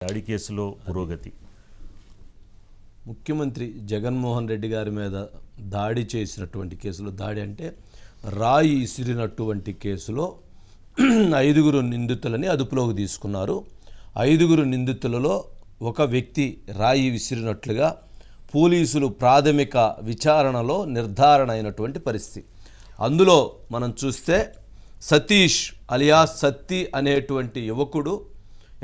దాడి కేసులో పురోగతి. ముఖ్యమంత్రి జగన్మోహన్ రెడ్డి గారి మీద దాడి చేసినటువంటి కేసులో, దాడి అంటే రాయి ఇసిరినటువంటి కేసులో 5 నిందితులని అదుపులోకి తీసుకున్నారు. 5 నిందితులలో ఒక వ్యక్తి రాయి విసిరినట్లుగా పోలీసులు ప్రాథమిక విచారణలో నిర్ధారణ అయినటువంటి పరిస్థితి. అందులో మనం చూస్తే సతీష్ అలియాస్ సత్తి అనేటువంటి యువకుడు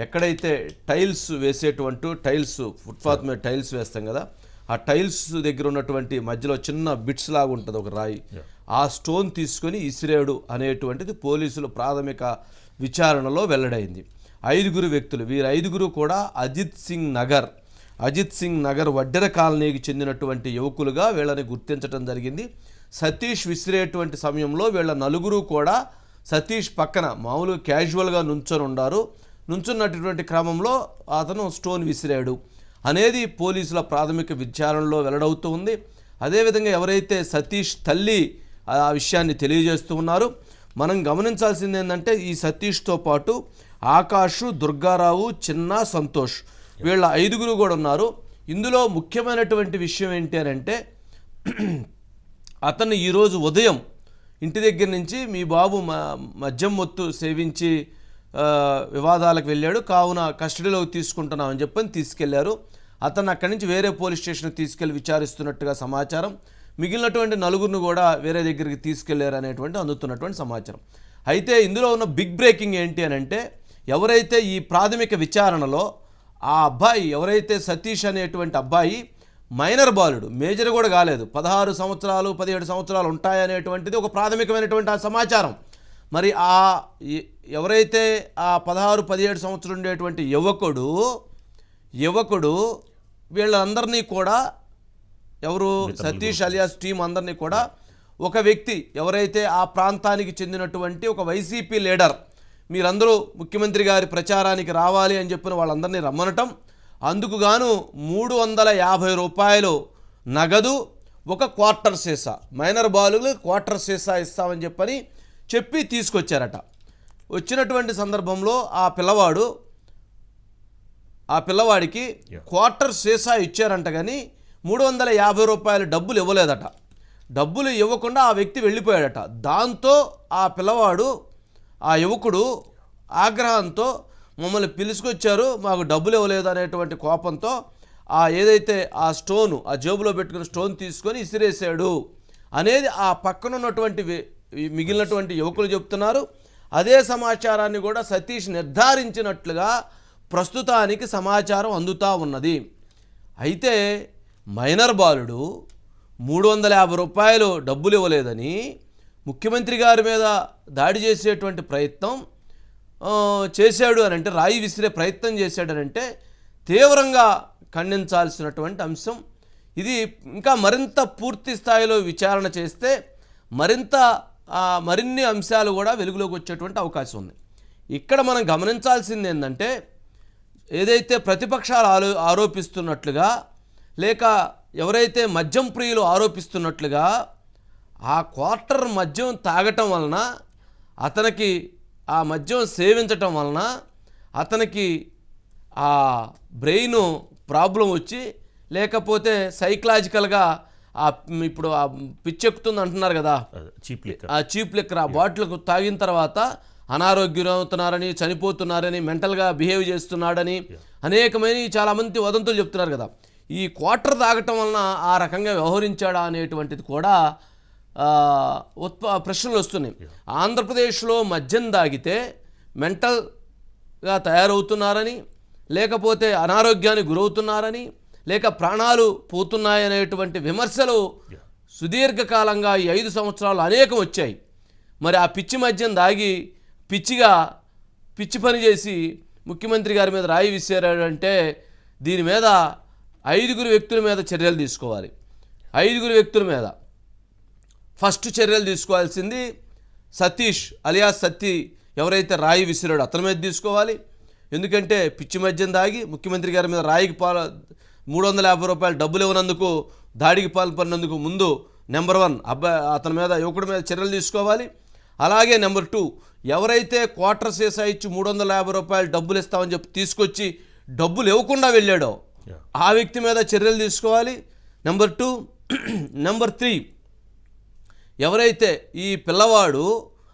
ఎక్కడైతే టైల్స్ వేసేటువంటి ఫుట్పాత్ మీద టైల్స్ వేస్తాం కదా, ఆ టైల్స్ దగ్గర ఉన్నటువంటి మధ్యలో చిన్న బిట్స్ లాగా ఉంటుంది ఒక రాయి, ఆ స్టోన్ తీసుకొని ఇసిరేడు అనేటువంటిది పోలీసులు ప్రాథమిక విచారణలో వెల్లడైంది. 5 వ్యక్తులు, వీరు 5 కూడా అజిత్ సింగ్ నగర్ వడ్డెర కాలనీకి చెందినటువంటి యువకులుగా వీళ్ళని గుర్తించడం జరిగింది. సతీష్ విసిరేటువంటి సమయంలో వీళ్ళ 4 కూడా సతీష్ పక్కన మామూలుగా క్యాజువల్గా నుంచున్నటువంటి క్రమంలో అతను స్టోన్ విసిరాడు అనేది పోలీసుల ప్రాథమిక విచారణలో వెల్లడవుతూ ఉంది. అదేవిధంగా ఎవరైతే సతీష్ తల్లి ఆ విషయాన్ని తెలియజేస్తూ ఉన్నారు. మనం గమనించాల్సింది ఏంటంటే ఈ సతీష్తో పాటు ఆకాష్, దుర్గారావు, చిన్న, సంతోష్ వీళ్ళ 5 కూడా ఉన్నారు. ఇందులో ముఖ్యమైనటువంటి విషయం ఏంటి అని అంటే, అతను ఈరోజు ఉదయం ఇంటి దగ్గర నుంచి మీ బాబు మద్యం మొత్తు సేవించి వివాదాలకు వెళ్ళాడు, కావున కస్టడీలోకి తీసుకుంటున్నామని చెప్పని తీసుకెళ్లారు. అతను అక్కడి నుంచి వేరే పోలీస్ స్టేషన్కి తీసుకెళ్లి విచారిస్తున్నట్టుగా సమాచారం. మిగిలినటువంటి 4 కూడా వేరే దగ్గరికి తీసుకెళ్లారు అనేటువంటి అందుతున్నటువంటి సమాచారం. అయితే ఇందులో ఉన్న బిగ్ బ్రేకింగ్ ఏంటి అని అంటే, ఎవరైతే ఈ ప్రాథమిక విచారణలో ఆ అబ్బాయి ఎవరైతే సతీష్ అనేటువంటి అబ్బాయి మైనర్ బాలుడు, మేజర్ కూడా కాలేదు, 16 సంవత్సరాలు 17 సంవత్సరాలు ఉంటాయనేటువంటిది ఒక ప్రాథమికమైనటువంటి ఆ సమాచారం. మరి ఎవరైతే ఆ 16-17 సంవత్సరాలు ఉండేటువంటి యువకుడు వీళ్ళందరినీ కూడా, ఎవరు సతీష్ అలియాస్ టీం అందరినీ కూడా ఒక వ్యక్తి ఎవరైతే ఆ ప్రాంతానికి చెందినటువంటి ఒక వైసీపీ లీడర్, మీరందరూ ముఖ్యమంత్రి గారి ప్రచారానికి రావాలి అని చెప్పిన వాళ్ళందరినీ రమ్మనటం, అందుకు గాను 350 రూపాయలు నగదు, ఒక క్వార్టర్ సీసా, మైనర్ బాలులు క్వార్టర్ సీసా ఇస్తామని చెప్పి తీసుకొచ్చారట. వచ్చినటువంటి సందర్భంలో ఆ పిల్లవాడికి క్వార్టర్ సీసా ఇచ్చారంట, కానీ 350 రూపాయలు డబ్బులు ఇవ్వలేదట. డబ్బులు ఇవ్వకుండా ఆ వ్యక్తి వెళ్ళిపోయాడట. దాంతో ఆ యువకుడు ఆగ్రహంతో మమ్మల్ని పిలుచుకొచ్చారు, మాకు డబ్బులు ఇవ్వలేదు అనేటువంటి కోపంతో ఏదైతే ఆ స్టోను, ఆ జేబులో పెట్టుకున్న స్టోన్ తీసుకొని ఇసిరేసాడు అనేది ఆ పక్కన ఉన్నటువంటి మిగిలినటువంటి యువకులు చెప్తున్నారు. అదే సమాచారాన్ని కూడా సతీష్ నిర్ధారించినట్లుగా ప్రస్తుతానికి సమాచారం అందుతూ ఉన్నది. అయితే మైనర్ బాలుడు 350 రూపాయలు డబ్బులు ఇవ్వలేదని ముఖ్యమంత్రి గారి మీద దాడి చేసేటువంటి ప్రయత్నం చేశాడు అని అంటే, రాయి విసిరే ప్రయత్నం చేశాడనంటే తీవ్రంగా ఖండించాల్సినటువంటి అంశం ఇది. ఇంకా మరింత పూర్తి స్థాయిలో విచారణ చేస్తే మరిన్ని అంశాలు కూడా వెలుగులోకి వచ్చేటువంటి అవకాశం ఉంది. ఇక్కడ మనం గమనించాల్సింది ఏంటంటే, ఏదైతే ప్రతిపక్షాలు ఆరోపిస్తున్నట్లుగా, లేక ఎవరైతే మద్యం ప్రియులు ఆరోపిస్తున్నట్లుగా, ఆ క్వార్టర్ మద్యం తాగటం వలన, అతనికి ఆ మద్యం సేవించటం వలన అతనికి ఆ బ్రెయిన్ ప్రాబ్లం వచ్చి, లేకపోతే సైకలాజికల్గా ఇప్పుడు ఆ పిచ్చెక్కుతుంది అంటున్నారు కదా, ఆ చీప్ లిక్కర్ ఆ బాటిల్కు తాగిన తర్వాత అనారోగ్యం అవుతున్నారని, చనిపోతున్నారని, మెంటల్గా బిహేవ్ చేస్తున్నాడని అనేకమైన చాలామంది వదంతులు చెప్తున్నారు కదా. ఈ క్వార్టర్ తాగటం వలన ఆ రకంగా వ్యవహరించాడా అనేటువంటిది కూడా ప్రశ్నలు వస్తున్నాయి. ఆంధ్రప్రదేశ్లో మద్యం తాగితే మెంటల్గా తయారవుతున్నారని, లేకపోతే అనారోగ్యానికి గురవుతున్నారని, లేక ప్రాణాలు పోతున్నాయనేటువంటి విమర్శలు సుదీర్ఘకాలంగా ఈ 5 సంవత్సరాలు అనేకం వచ్చాయి. మరి ఆ పిచ్చి మద్యం దాగి పిచ్చి పని చేసి ముఖ్యమంత్రి గారి మీద రాయి విసిరాడంటే, దీని మీద 5 వ్యక్తుల మీద చర్యలు తీసుకోవాలి. 5 వ్యక్తుల మీద ఫస్ట్ చర్యలు తీసుకోవాల్సింది సతీష్ అలియాస్ సత్తి ఎవరైతే రాయి విసిరాడో అతని మీద తీసుకోవాలి. ఎందుకంటే పిచ్చి మద్యం దాగి ముఖ్యమంత్రి గారి మీద రాయికి 350 రూపాయలు డబ్బులు ఇవ్వనందుకు, దాడికి పాల్పడినందుకు ముందు నెంబర్ 1 అతని మీద, యువకుడి మీద చర్యలు తీసుకోవాలి. అలాగే నెంబర్ 2, ఎవరైతే క్వార్టర్ సీసా ఇచ్చి 350 రూపాయలు డబ్బులు ఇస్తామని చెప్పి తీసుకొచ్చి డబ్బులు ఇవ్వకుండా వెళ్ళాడో ఆ వ్యక్తి మీద చర్యలు తీసుకోవాలి. నెంబర్ 2. నెంబర్ 3, ఎవరైతే ఈ పిల్లవాడు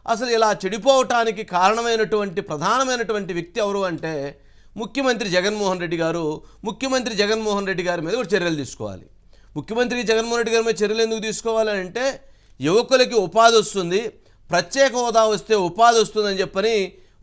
అసలు ఇలా చెడిపోవటానికి కారణమైనటువంటి ప్రధానమైనటువంటి వ్యక్తి ఎవరు అంటే ముఖ్యమంత్రి జగన్మోహన్ రెడ్డి గారు. ముఖ్యమంత్రి జగన్మోహన్ రెడ్డి గారి మీద కూడా చర్యలు తీసుకోవాలి. ముఖ్యమంత్రి జగన్మోహన్ రెడ్డి గారి మీద చర్యలు ఎందుకు తీసుకోవాలి అంటే యువకులకి ఉపాధి వస్తుంది, ప్రత్యేక హోదా వస్తే ఉపాధి వస్తుందని చెప్పని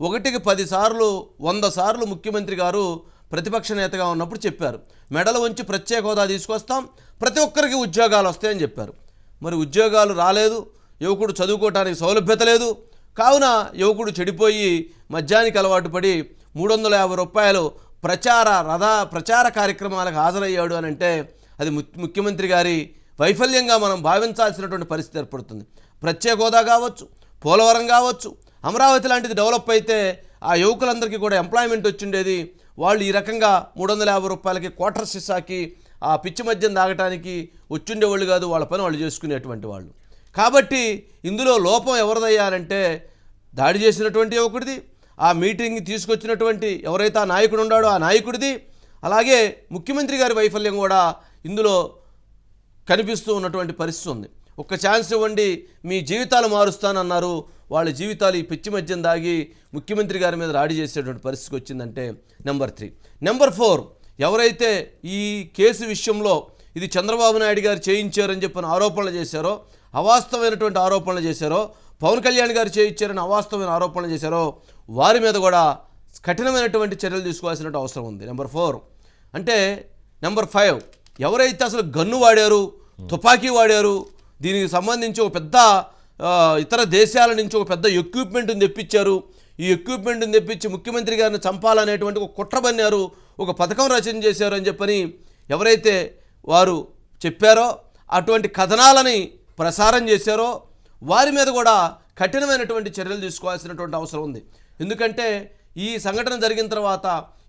1కి 10 సార్లు 100 సార్లు ముఖ్యమంత్రి గారు ప్రతిపక్ష నేతగా ఉన్నప్పుడు చెప్పారు. మెడలు వంచి ప్రత్యేక హోదా తీసుకొస్తాం, ప్రతి ఒక్కరికి ఉద్యోగాలు వస్తాయని చెప్పారు. మరి ఉద్యోగాలు రాలేదు, యువకుడు చదువుకోవటానికి సౌలభ్యత లేదు. కావున యువకుడు చెడిపోయి మద్యానికి అలవాటు పడి 350 రూపాయలు ప్రచార కార్యక్రమాలకు హాజరయ్యాడు అని అంటే అది ముఖ్యమంత్రి గారి వైఫల్యంగా మనం భావించాల్సినటువంటి పరిస్థితి ఏర్పడుతుంది. ప్రత్యేక హోదా కావచ్చు, పోలవరం కావచ్చు, అమరావతి లాంటిది డెవలప్ అయితే ఆ యువకులందరికీ కూడా ఎంప్లాయ్మెంట్ వచ్చిండేది. వాళ్ళు ఈ రకంగా 350 రూపాయలకి క్వార్టర్స్ ఇసాకి ఆ పిచ్చి మద్యం తాగటానికి వచ్చుండేవాళ్ళు కాదు, వాళ్ళ పని వాళ్ళు చేసుకునేటువంటి వాళ్ళు. కాబట్టి ఇందులో లోపం ఎవరిదయ్యారంటే దాడి చేసినటువంటి యువకుడిది, ఆ మీటింగ్ని తీసుకొచ్చినటువంటి ఎవరైతే ఆ నాయకుడు ఉన్నాడో ఆ నాయకుడిది, అలాగే ముఖ్యమంత్రి గారి వైఫల్యం కూడా ఇందులో కనిపిస్తూ ఉన్నటువంటి పరిస్థితి ఉంది. ఒక్క ఛాన్స్ ఇవ్వండి, మీ జీవితాలు మారుస్తానన్నారు, వాళ్ళ జీవితాలు ఈ పిచ్చి మద్యం దాగి ముఖ్యమంత్రి గారి మీద రాడి చేసేటువంటి పరిస్థితికి వచ్చిందంటే నెంబర్ 3. నెంబర్ 4, ఎవరైతే ఈ కేసు విషయంలో ఇది చంద్రబాబు నాయుడు గారు చేయించారని చెప్పిన ఆరోపణలు చేశారో, అవాస్తవమైనటువంటి ఆరోపణలు చేశారో, పవన్ కళ్యాణ్ గారు చేయించారని అవాస్తవమైన ఆరోపణలు చేశారో వారి మీద కూడా కఠినమైనటువంటి చర్యలు తీసుకోవాల్సిన అవసరం ఉంది. నెంబర్ 4 అంటే నెంబర్ 5, ఎవరైతే అసలు గన్ను వాడారు, తుపాకీ వాడారు, దీనికి సంబంధించి ఒక పెద్ద ఇతర దేశాల నుంచి ఒక పెద్ద ఎక్విప్మెంట్ని తెప్పించారు, ఈ ఎక్విప్మెంట్ని తెప్పించి ముఖ్యమంత్రి గారిని చంపాలనేటువంటి ఒక కుట్ర బన్నారు, ఒక పథకం రచన చేశారు అని చెప్పని ఎవరైతే వారు చెప్పారో, అటువంటి కథనాలని ప్రసారం చేశారో వారి మీద కూడా కఠినమైనటువంటి చర్యలు తీసుకోవాల్సినటువంటి అవసరం ఉంది. ఎందుకంటే ఈ సంఘటన జరిగిన తర్వాత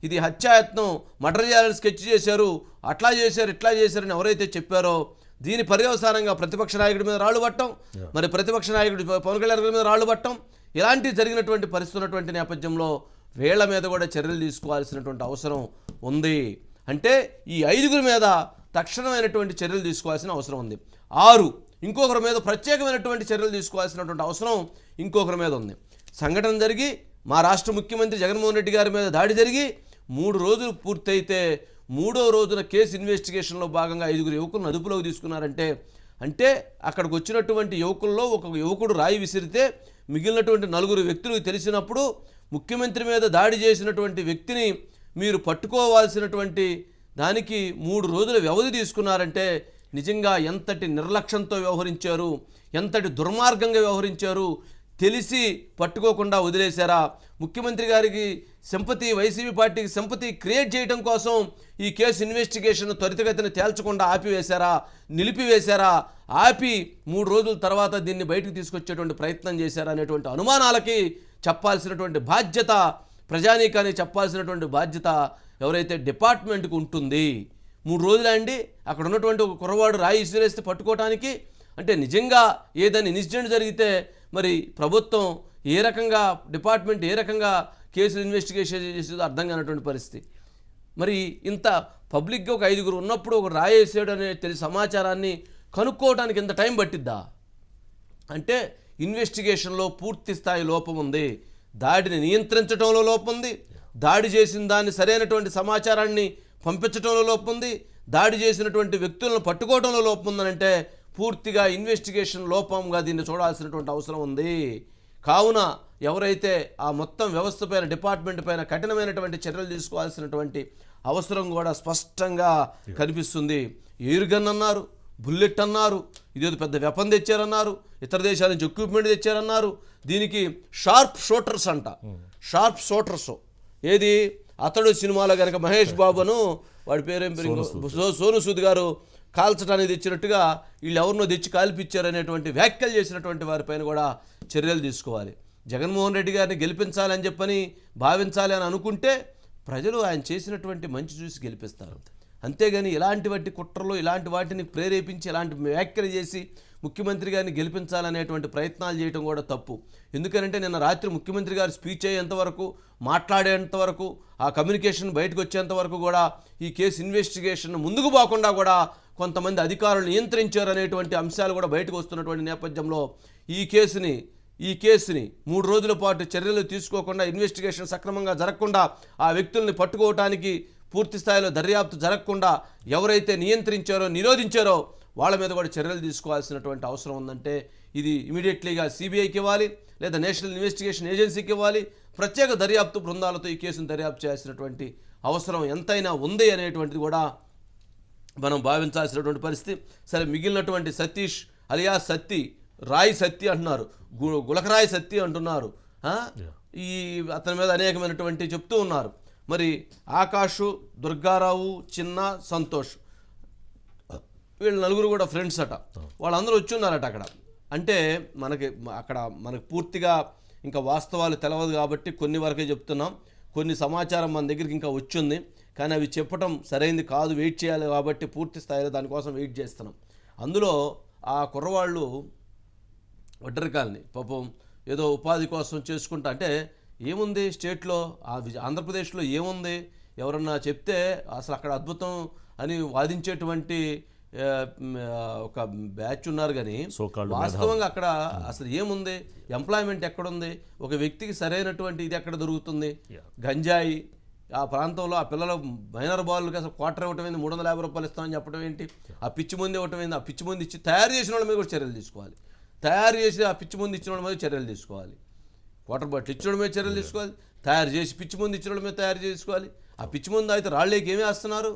ఇది హత్యాయత్నం, మర్డర్ చేయాలని స్కెచ్ చేశారు, అట్లా చేశారు ఇట్లా చేశారని ఎవరైతే చెప్పారో దీని పర్యవసానంగా ప్రతిపక్ష నాయకుడి మీద రాళ్ళు పట్టడం, మరి ప్రతిపక్ష నాయకుడి పవన్ కళ్యాణ్ మీద రాళ్ళు పట్టడం, ఇలాంటి జరిగినటువంటి పరిస్థితి ఉన్నటువంటి నేపథ్యంలో వీళ్ళ మీద కూడా చర్యలు తీసుకోవాల్సినటువంటి అవసరం ఉంది. అంటే ఈ 5గురి మీద తక్షణమైనటువంటి చర్యలు తీసుకోవాల్సిన అవసరం ఉంది. 6, ఇంకొకరి మీద ప్రత్యేకమైనటువంటి చర్యలు తీసుకోవాల్సినటువంటి అవసరం ఇంకొకరి మీద ఉంది. సంఘటన జరిగి మా రాష్ట్ర ముఖ్యమంత్రి జగన్మోహన్ రెడ్డి గారి మీద దాడి జరిగి 3 రోజులు పూర్తయితే 3వ రోజున కేసు ఇన్వెస్టిగేషన్లో భాగంగా 5గురు యువకులను అదుపులోకి తీసుకున్నారంటే అంటే అక్కడికి వచ్చినటువంటి యువకుల్లో ఒక యువకుడు రాయి విసిరితే మిగిలినటువంటి 4 వ్యక్తులకు తెలిసినప్పుడు ముఖ్యమంత్రి మీద దాడి చేసినటువంటి వ్యక్తిని మీరు పట్టుకోవాల్సినటువంటి దానికి 3 రోజుల వ్యవధి తీసుకున్నారంటే నిజంగా ఎంతటి నిర్లక్ష్యంతో వ్యవహరించారు, ఎంతటి దుర్మార్గంగా వ్యవహరించారు. తెలిసి పట్టుకోకుండా వదిలేశారా? ముఖ్యమంత్రి గారికి సింపతి, వైసీపీ పార్టీకి సింపతి క్రియేట్ చేయడం కోసం ఈ కేసు ఇన్వెస్టిగేషన్ త్వరితగతిన తేల్చకుండా ఆపివేశారా, నిలిపివేశారా, ఆపి 3 రోజుల తర్వాత దీన్ని బయటకు తీసుకొచ్చేటువంటి ప్రయత్నం చేశారా అనేటువంటి అనుమానాలకి చెప్పాల్సినటువంటి బాధ్యత, ప్రజానీకానికి చెప్పాల్సినటువంటి బాధ్యత ఎవరైతే డిపార్ట్మెంట్కి ఉంటుంది. 3 రోజులే అండి అక్కడ ఉన్నటువంటి ఒక కుర్రవాడు రాయి ఇసిరేస్తే పట్టుకోవటానికి. అంటే నిజంగా ఏదైనా ఇన్సిడెంట్ జరిగితే మరి ప్రభుత్వం ఏ రకంగా, డిపార్ట్మెంట్ ఏ రకంగా కేసులు ఇన్వెస్టిగేషన్ చేసేదో అర్థం కానటువంటి పరిస్థితి. మరి ఇంత పబ్లిక్గా ఒక 5గురు ఉన్నప్పుడు ఒక రాయి వేసాడు అనే సమాచారాన్ని కనుక్కోవడానికి ఎంత టైం పట్టిద్దా? అంటే ఇన్వెస్టిగేషన్లో పూర్తి స్థాయి లోపం ఉంది, దాడిని నియంత్రించడంలో లోపం ఉంది, దాడి చేసిన దాన్ని సరైనటువంటి సమాచారాన్ని పంపించడంలో లోపం ఉంది, దాడి చేసినటువంటి వ్యక్తులను పట్టుకోవడంలో లోపం ఉందనంటే పూర్తిగా ఇన్వెస్టిగేషన్ లోపంగా దీన్ని చూడాల్సినటువంటి అవసరం ఉంది. కావున ఎవరైతే ఆ మొత్తం వ్యవస్థ పైన, డిపార్ట్మెంట్ పైన కఠినమైనటువంటి చర్యలు తీసుకోవాల్సినటువంటి అవసరం కూడా స్పష్టంగా కనిపిస్తుంది. ఎయిర్ గన్ అన్నారు, బుల్లెట్ అన్నారు, ఇదేదో పెద్ద వెపన్ తెచ్చారన్నారు, ఇతర దేశాల నుంచి ఎక్విప్మెంట్ తెచ్చారన్నారు. దీనికి షార్ప్ షూటర్స్ అంట, షార్ప్ షూటర్స్. ఏది అతడు సినిమాలో కనుక మహేష్ బాబును, వాడి పేరేం సోను సూద్ గారు కాల్చడానికి తెచ్చినట్టుగా వీళ్ళు ఎవరినో తెచ్చి కాల్పిచ్చారనేటువంటి వ్యాఖ్యలు చేసినటువంటి వారిపైన కూడా చర్యలు తీసుకోవాలి. జగన్మోహన్ రెడ్డి గారిని గెలిపించాలి అని చెప్పని భావించాలి అని అనుకుంటే ప్రజలు ఆయన చేసినటువంటి మంచి చూసి గెలిపిస్తారు. అంతేగాని ఇలాంటి వాటి కుట్రలు ఇలాంటి వాటిని ప్రేరేపించి ఇలాంటి వ్యాఖ్యలు చేసి ముఖ్యమంత్రి గారిని గెలిపించాలనేటువంటి ప్రయత్నాలు చేయడం కూడా తప్పు. ఎందుకంటే నిన్న రాత్రి ముఖ్యమంత్రి గారు స్పీచ్ అయ్యేంతవరకు, మాట్లాడేంతవరకు, ఆ కమ్యూనికేషన్ బయటకు వచ్చేంత వరకు కూడా ఈ కేసు ఇన్వెస్టిగేషన్ ముందుకు పోకుండా కూడా కొంతమంది అధికారులు నియంత్రించారు అనేటువంటి అంశాలు కూడా బయటకు వస్తున్నటువంటి నేపథ్యంలో ఈ కేసుని 3 రోజుల పాటు చర్యలు తీసుకోకుండా, ఇన్వెస్టిగేషన్ సక్రమంగా జరగకుండా, ఆ వ్యక్తుల్ని పట్టుకోవటానికి పూర్తి స్థాయిలో దర్యాప్తు జరగకుండా ఎవరైతే నియంత్రించారో, నిరోధించారో వాళ్ళ మీద కూడా చర్యలు తీసుకోవాల్సినటువంటి అవసరం ఉందంటే ఇది ఇమీడియట్లీగా సిబిఐకి ఇవ్వాలి, లేదా నేషనల్ ఇన్వెస్టిగేషన్ ఏజెన్సీకి ఇవ్వాలి. ప్రత్యేక దర్యాప్తు బృందాలతో ఈ కేసును దర్యాప్తు చేయాల్సినటువంటి అవసరం ఎంతైనా ఉంది అనేటువంటిది కూడా మనం భావించాల్సినటువంటి పరిస్థితి. సరే, మిగిలినటువంటి సతీష్ అలియా సత్తి, రాయి సత్తి అంటున్నారు, గులకరాయి సత్తి అంటున్నారు. ఈ అతని మీద అనేకమైనటువంటి చెప్తూ ఉన్నారు. మరి ఆకాషు, దుర్గారావు, చిన్న, సంతోష్ వీళ్ళు నలుగురు కూడా ఫ్రెండ్స్ అట. వాళ్ళందరూ వచ్చి ఉన్నారట అక్కడ. అంటే మనకు పూర్తిగా ఇంకా వాస్తవాలు తెలవదు కాబట్టి కొన్ని వరకే చెప్తున్నాం. కొన్ని సమాచారం మన దగ్గరికి ఇంకా వచ్చింది, కానీ అవి చెప్పడం సరైనది కాదు, వెయిట్ చేయాలి కాబట్టి పూర్తి స్థాయిలో దానికోసం వెయిట్ చేస్తున్నాం. అందులో ఆ కుర్రవాళ్ళు ఒడ్డరికాలని పాపం ఏదో ఉపాధి కోసం చేసుకుంటా, అంటే ఏముంది స్టేట్లో, ఆంధ్రప్రదేశ్లో ఏముంది, ఎవరన్నా చెప్తే అసలు అక్కడ అద్భుతం అని వాదించేటువంటి ఒక బ్యాచ్ ఉన్నారు. కానీ వాస్తవంగా అక్కడ అసలు ఏముంది, ఎంప్లాయ్మెంట్ ఎక్కడుంది, ఒక వ్యక్తికి సరైనటువంటి ఇది ఎక్కడ దొరుకుతుంది? గంజాయి ఆ ప్రాంతంలో ఆ పిల్లల మైనర్ బాలుకి అసలు క్వార్టర్ ఇవ్వటం ఏంటి, 350 రూపాయలు ఇస్తామని చెప్పడం ఏంటి, ఆ పిచ్చి మంది ఇవ్వటం ఏంటి, ఆ పిచ్చి మంది ఇచ్చి తయారు చేసిన వాళ్ళ మీద కూడా చర్యలు తీసుకోవాలి, తయారు చేసి ఆ పిచ్చి మంది ఇచ్చిన వాళ్ళ మీద చర్యలు తీసుకోవాలి, వాటర్ బాటిల్ ఇచ్చిన మీద చర్యలు తీసుకోవాలి, తయారు చేసి పిచ్చి మంది ఇచ్చిన వాళ్ళ మీద తయారు చేసుకోవాలి. ఆ పిచ్చి మందు అయితే రాళ్ళేకి ఏమీ వేస్తున్నారు,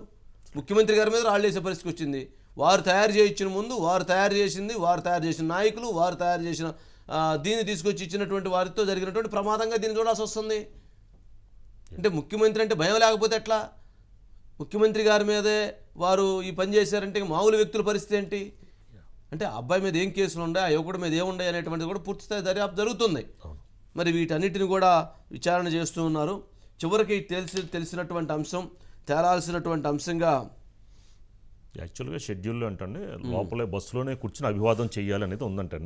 ముఖ్యమంత్రి గారి మీద రాళ్ళు వేసే పరిస్థితి వచ్చింది. వారు తయారు చేయించిన ముందు, వారు తయారు చేసింది, వారు తయారు చేసిన నాయకులు, వారు తయారు చేసిన దీన్ని తీసుకొచ్చి ఇచ్చినటువంటి వారితో జరిగినటువంటి ప్రమాదంగా దీన్ని చూడాల్సి వస్తుంది. అంటే ముఖ్యమంత్రి అంటే భయం లేకపోతే ఎట్లా? ముఖ్యమంత్రి గారి మీదే వారు ఈ పని చేశారంటే మామూలు వ్యక్తుల పరిస్థితి ఏంటి? అంటే అబ్బాయి మీద ఏం కేసులు ఉన్నాయి, ఆ యువకుడి మీద ఏముండే అనేటువంటిది కూడా పూర్తిస్థాయి దర్యాప్తు జరుగుతుంది. మరి వీటన్నిటిని కూడా విచారణ చేస్తూ ఉన్నారు. చివరికి తెలిసినటువంటి అంశం, తేలాల్సినటువంటి అంశంగా యాక్చువల్గా షెడ్యూల్లో అంటే లోపలే బస్సులోనే కూర్చుని అభివాదం చేయాలి అనేది ఉందంటే,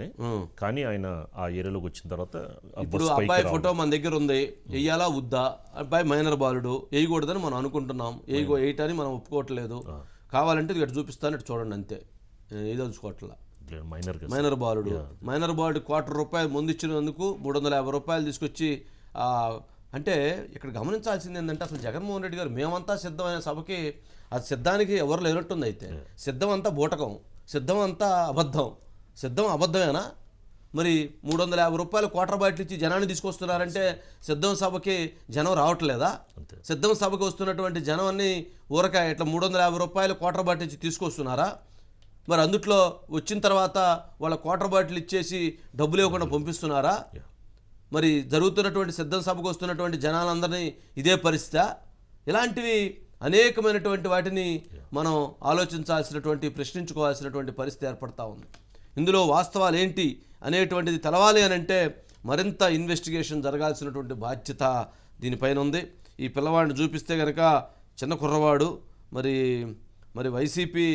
కానీ ఆయన ఆ ఏరియాలోకి వచ్చిన తర్వాత ఇప్పుడు అబ్బాయి ఫోటో మన దగ్గర ఉంది, వెయ్యాలా వద్దా? అబ్బాయి మైనర్ బాలుడు, వేయకూడదని మనం అనుకుంటున్నాం, వేయటాన్ని మనం ఒప్పుకోవట్లేదు. కావాలంటే ఇక్కడ చూపిస్తాను, ఇటు చూడండి, అంతే. ఏదలుచుకోవట్లా. మైనర్ బాలుడు ₹250 ముందు ఇచ్చినందుకు 350 రూపాయలు తీసుకొచ్చి అంటే ఇక్కడ గమనించాల్సింది ఏంటంటే అసలు జగన్మోహన్ రెడ్డి గారు మేమంతా సిద్ధమైన సభకి, అది సిద్ధానికి ఎవరు లేనట్టుంది. అయితే సిద్ధం అంతా బూటకం, సిద్ధం అంతా అబద్ధం. సిద్ధం అబద్ధమేనా? మరి 350 రూపాయలు క్వార్టర్ బాటిల్ ఇచ్చి జనాన్ని తీసుకొస్తున్నారంటే సిద్ధం సభకి జనం రావట్లేదా? సిద్ధం సభకి వస్తున్నటువంటి జనాన్ని ఊరకాయ ఇట్లా 350 రూపాయలు క్వార్టర్ బాటిల్ ఇచ్చి తీసుకొస్తున్నారా? మరి అందుట్లో వచ్చిన తర్వాత వాళ్ళ క్వార్టర్ బాటిల్ ఇచ్చేసి డబ్బులు ఇవ్వకుండా పంపిస్తున్నారా? మరి జరుగుతున్నటువంటి సిద్ధం సభకు వస్తున్నటువంటి జనాలందరినీ ఇదే పరిస్థితి? ఇలాంటివి అనేకమైనటువంటి వాటిని మనం ఆలోచించాల్సినటువంటి, ప్రశ్నించుకోవాల్సినటువంటి పరిస్థితి ఏర్పడతా ఉంది. ఇందులో వాస్తవాలు ఏంటి అనేటువంటిది తెలవాలి అని అంటే మరింత ఇన్వెస్టిగేషన్ జరగాల్సినటువంటి బాధ్యత దీనిపైన ఉంది. ఈ పిల్లవాడిని చూపిస్తే కనుక చిన్న కుర్రవాడు, మరి వైసీపీ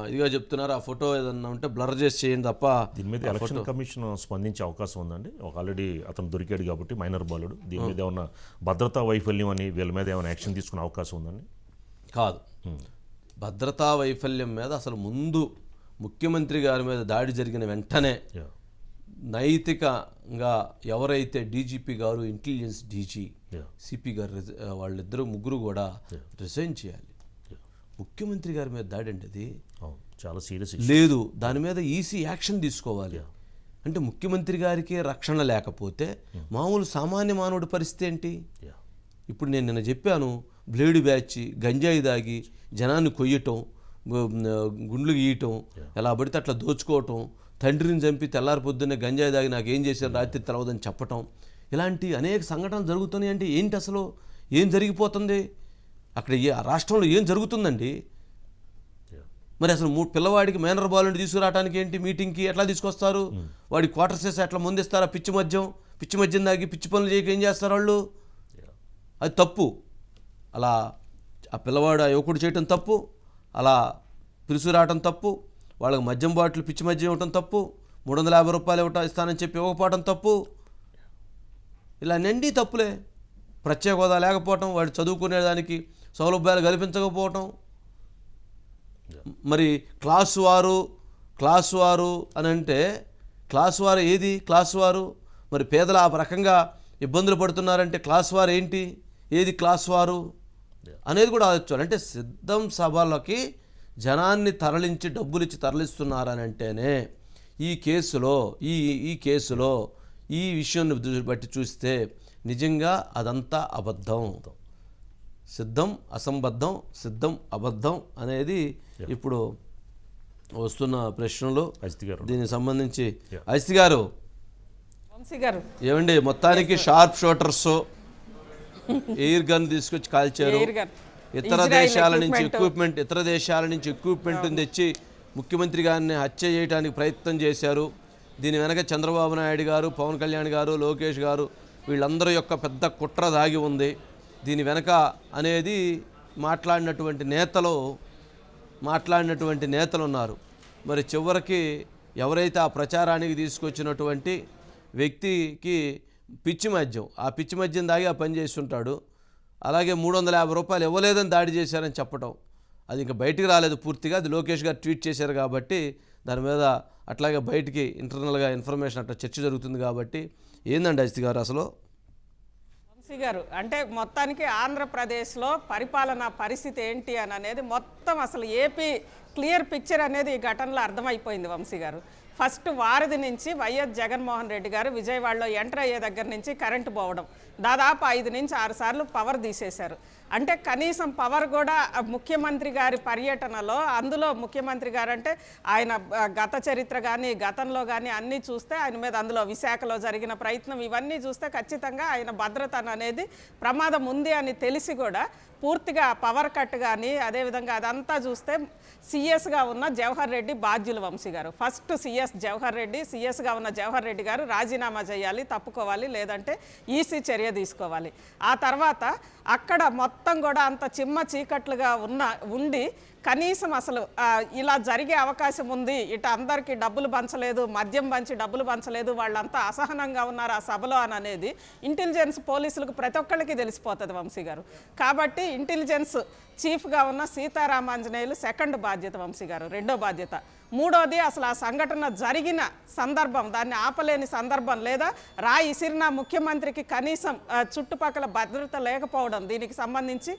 ఇదిగా చెప్తున్నారు. ఆ ఫోటో ఏదన్నా ఉంటే బ్లర్ చేసి చేయండి తప్ప. దీని మీద ఎలక్షన్ కమిషన్ స్పందించే అవకాశం ఉందండి. ఆల్రెడీ అతను దొరికాడు కాబట్టి మైనర్ బాలుడు, దీని మీద ఏమన్నా భద్రతా వైఫల్యం అని వీళ్ళ మీద ఏమైనా యాక్షన్ తీసుకునే అవకాశం ఉందండి? కాదు, భద్రతా వైఫల్యం మీద అసలు ముందు ముఖ్యమంత్రి గారి మీద దాడి జరిగిన వెంటనే నైతికంగా ఎవరైతే డీజీపీ గారు, ఇంటెలిజెన్స్ డీజీ, సిపి గారు, వాళ్ళిద్దరూ ముగ్గురు కూడా రిజైన్ చేయాలి. ముఖ్యమంత్రి గారి మీద దాడి అంటే అది చాలా సీరియస్ లేదు, దాని మీద ఈసీ యాక్షన్ తీసుకోవాలి. అంటే ముఖ్యమంత్రి గారికి రక్షణ లేకపోతే మామూలు సామాన్య మానవుడి పరిస్థితి ఏంటి? ఇప్పుడు నేను నిన్న చెప్పాను, బ్లేడు బ్యాచ్, గంజాయి దాగి జనాన్ని కొయ్యటం, గుండ్లు గీయటం, ఎలా పడితే అట్లా దోచుకోవటం, తండ్రిని చంపి తెల్లారి పొద్దున్నే గంజాయి దాగి నాకు ఏం చేశారు రాత్రి తెలవదని చెప్పటం, ఇలాంటి అనేక సంఘటనలు జరుగుతున్నాయి. అంటే ఏంటి అసలు ఏం జరిగిపోతుంది అక్కడ? రాష్ట్రంలో ఏం జరుగుతుందండి? మరి అసలు పిల్లవాడికి మేనర్ బాలుని తీసుకురావడానికి ఏంటి, మీటింగ్కి ఎట్లా తీసుకొస్తారు? వాడి క్వార్టర్స్ వేసి ఎట్లా ముందిస్తారా? పిచ్చి మద్యం దాగి పిచ్చి పనులు చేయక ఏం చేస్తారు వాళ్ళు? అది తప్పు. అలా ఆ పిల్లవాడు ఆ యువకుడు చేయటం తప్పు, అలా పిలుసు రావటం తప్పు, వాళ్ళకి మద్యం బాటిల్ పిచ్చి మద్యం ఇవ్వటం తప్పు, 350 రూపాయలు ఇస్తానని చెప్పి ఇవ్వకపోవటం తప్పు. ఇలా నిండి తప్పులే. ప్రత్యేక హోదా లేకపోవటం, వాడు చదువుకునేదానికి సౌలభ్యాలు కల్పించకపోవటం, మరి క్లాసు వారు అని అంటే క్లాసు వారు ఏది? క్లాసు వారు మరి పేదలు ఆ రకంగా ఇబ్బందులు పడుతున్నారంటే క్లాసు వారు ఏంటి, ఏది క్లాసు వారు అనేది కూడా ఆలోచించాలి. అంటే సిద్ధం సభలకి జనాన్ని తరలించి డబ్బులు ఇచ్చి తరలిస్తున్నారని అంటేనే ఈ కేసులో ఈ విషయాన్ని బట్టి చూస్తే నిజంగా అదంతా అబద్ధం. సిద్ధం అసంబద్ధం, సిద్ధం అబద్ధం అనేది ఇప్పుడు వస్తున్న ప్రశ్నలు. దీనికి సంబంధించి అజిత్ గారు ఏమండి, మొత్తానికి షార్ప్ షూటర్స్ ఎయిర్ గన్ తీసుకొచ్చి కాల్చారు. ఇతర దేశాల నుంచి ఎక్విప్మెంట్ తెచ్చి ముఖ్యమంత్రి గారిని హత్య చేయడానికి ప్రయత్నం చేశారు. దీని వెనక చంద్రబాబు నాయుడు గారు, పవన్ కళ్యాణ్ గారు, లోకేష్ గారు వీళ్ళందరి యొక్క పెద్ద కుట్ర దాగి ఉంది. దీని వెనక అనేది మాట్లాడినటువంటి నేతలు ఉన్నారు. మరి చివరికి ఎవరైతే ఆ ప్రచారానికి తీసుకొచ్చినటువంటి వ్యక్తికి ఆ పిచ్చి మద్యం దాగి ఆ పని చేస్తుంటాడు. అలాగే 350 రూపాయలు ఇవ్వలేదని దాడి చేశారని చెప్పటం, అది ఇంకా బయటికి రాలేదు పూర్తిగా. అది లోకేష్ గారు ట్వీట్ చేశారు కాబట్టి దాని మీద అట్లాగే బయటికి ఇంటర్నల్గా ఇన్ఫర్మేషన్ అట్లా చర్చ జరుగుతుంది. కాబట్టి ఏందండి అజిత్ గారు అసలు? గారు అంటే మొత్తానికి ఆంధ్రప్రదేశ్లో పరిపాలనా పరిస్థితి ఏంటి అని అనేది మొత్తం అసలు ఏపీ క్లియర్ పిక్చర్ అనేది ఈ ఘటనలో అర్థమైపోయింది వంశీ గారు. ఫస్ట్ వారధి నుంచి వైఎస్ జగన్మోహన్ రెడ్డి గారు విజయవాడలో ఎంటర్ అయ్యే దగ్గర నుంచి కరెంటు పోవడం, దాదాపు 5 నుంచి 6 సార్లు పవర్ తీసేశారు. అంటే కనీసం పవర్ కూడా ముఖ్యమంత్రి గారి పర్యటనలో, అందులో ముఖ్యమంత్రి గారు అంటే ఆయన గత చరిత్ర కానీ గతంలో కానీ అన్నీ చూస్తే ఆయన మీద అందులో విశాఖలో జరిగిన ప్రయత్నం ఇవన్నీ చూస్తే ఖచ్చితంగా ఆయన భద్రత అనేది ప్రమాదం ఉంది అని తెలిసి కూడా పూర్తిగా పవర్ కట్ కానీ అదేవిధంగా అదంతా చూస్తే సీఎస్గా ఉన్న జవహర్ రెడ్డి బాధ్యులు వంశీ గారు. ఫస్ట్ సీఎస్గా ఉన్న జవహర్ రెడ్డి గారు రాజీనామా చేయాలి, తప్పుకోవాలి, లేదంటే ఈసీ చర్య తీసుకోవాలి. ఆ తర్వాత అక్కడ మొత్తం కూడా అంత చిమ్మ చీకట్లుగా ఉండి కనీసం అసలు ఇలా జరిగే అవకాశం ఉంది, ఇటు అందరికీ డబ్బులు పంచలేదు, మద్యం పంచి డబ్బులు పంచలేదు, వాళ్ళంతా అసహనంగా ఉన్నారు ఆ సభలో అని అనేది ఇంటెలిజెన్స్ పోలీసులకు ప్రతి ఒక్కళ్ళకి తెలిసిపోతుంది వంశీ గారు. కాబట్టి ఇంటెలిజెన్స్ చీఫ్గా ఉన్న సీతారామాంజనేయులు సెకండ్ బాధ్యత వంశీ గారు, రెండో బాధ్యత. మూడోది అసలు ఆ సంఘటన జరిగిన సందర్భం, దాన్ని ఆపలేని సందర్భం, లేదా రాయి ఇసిరిన ముఖ్యమంత్రికి కనీసం చుట్టుపక్కల భద్రత లేకపోవడం, దీనికి సంబంధించి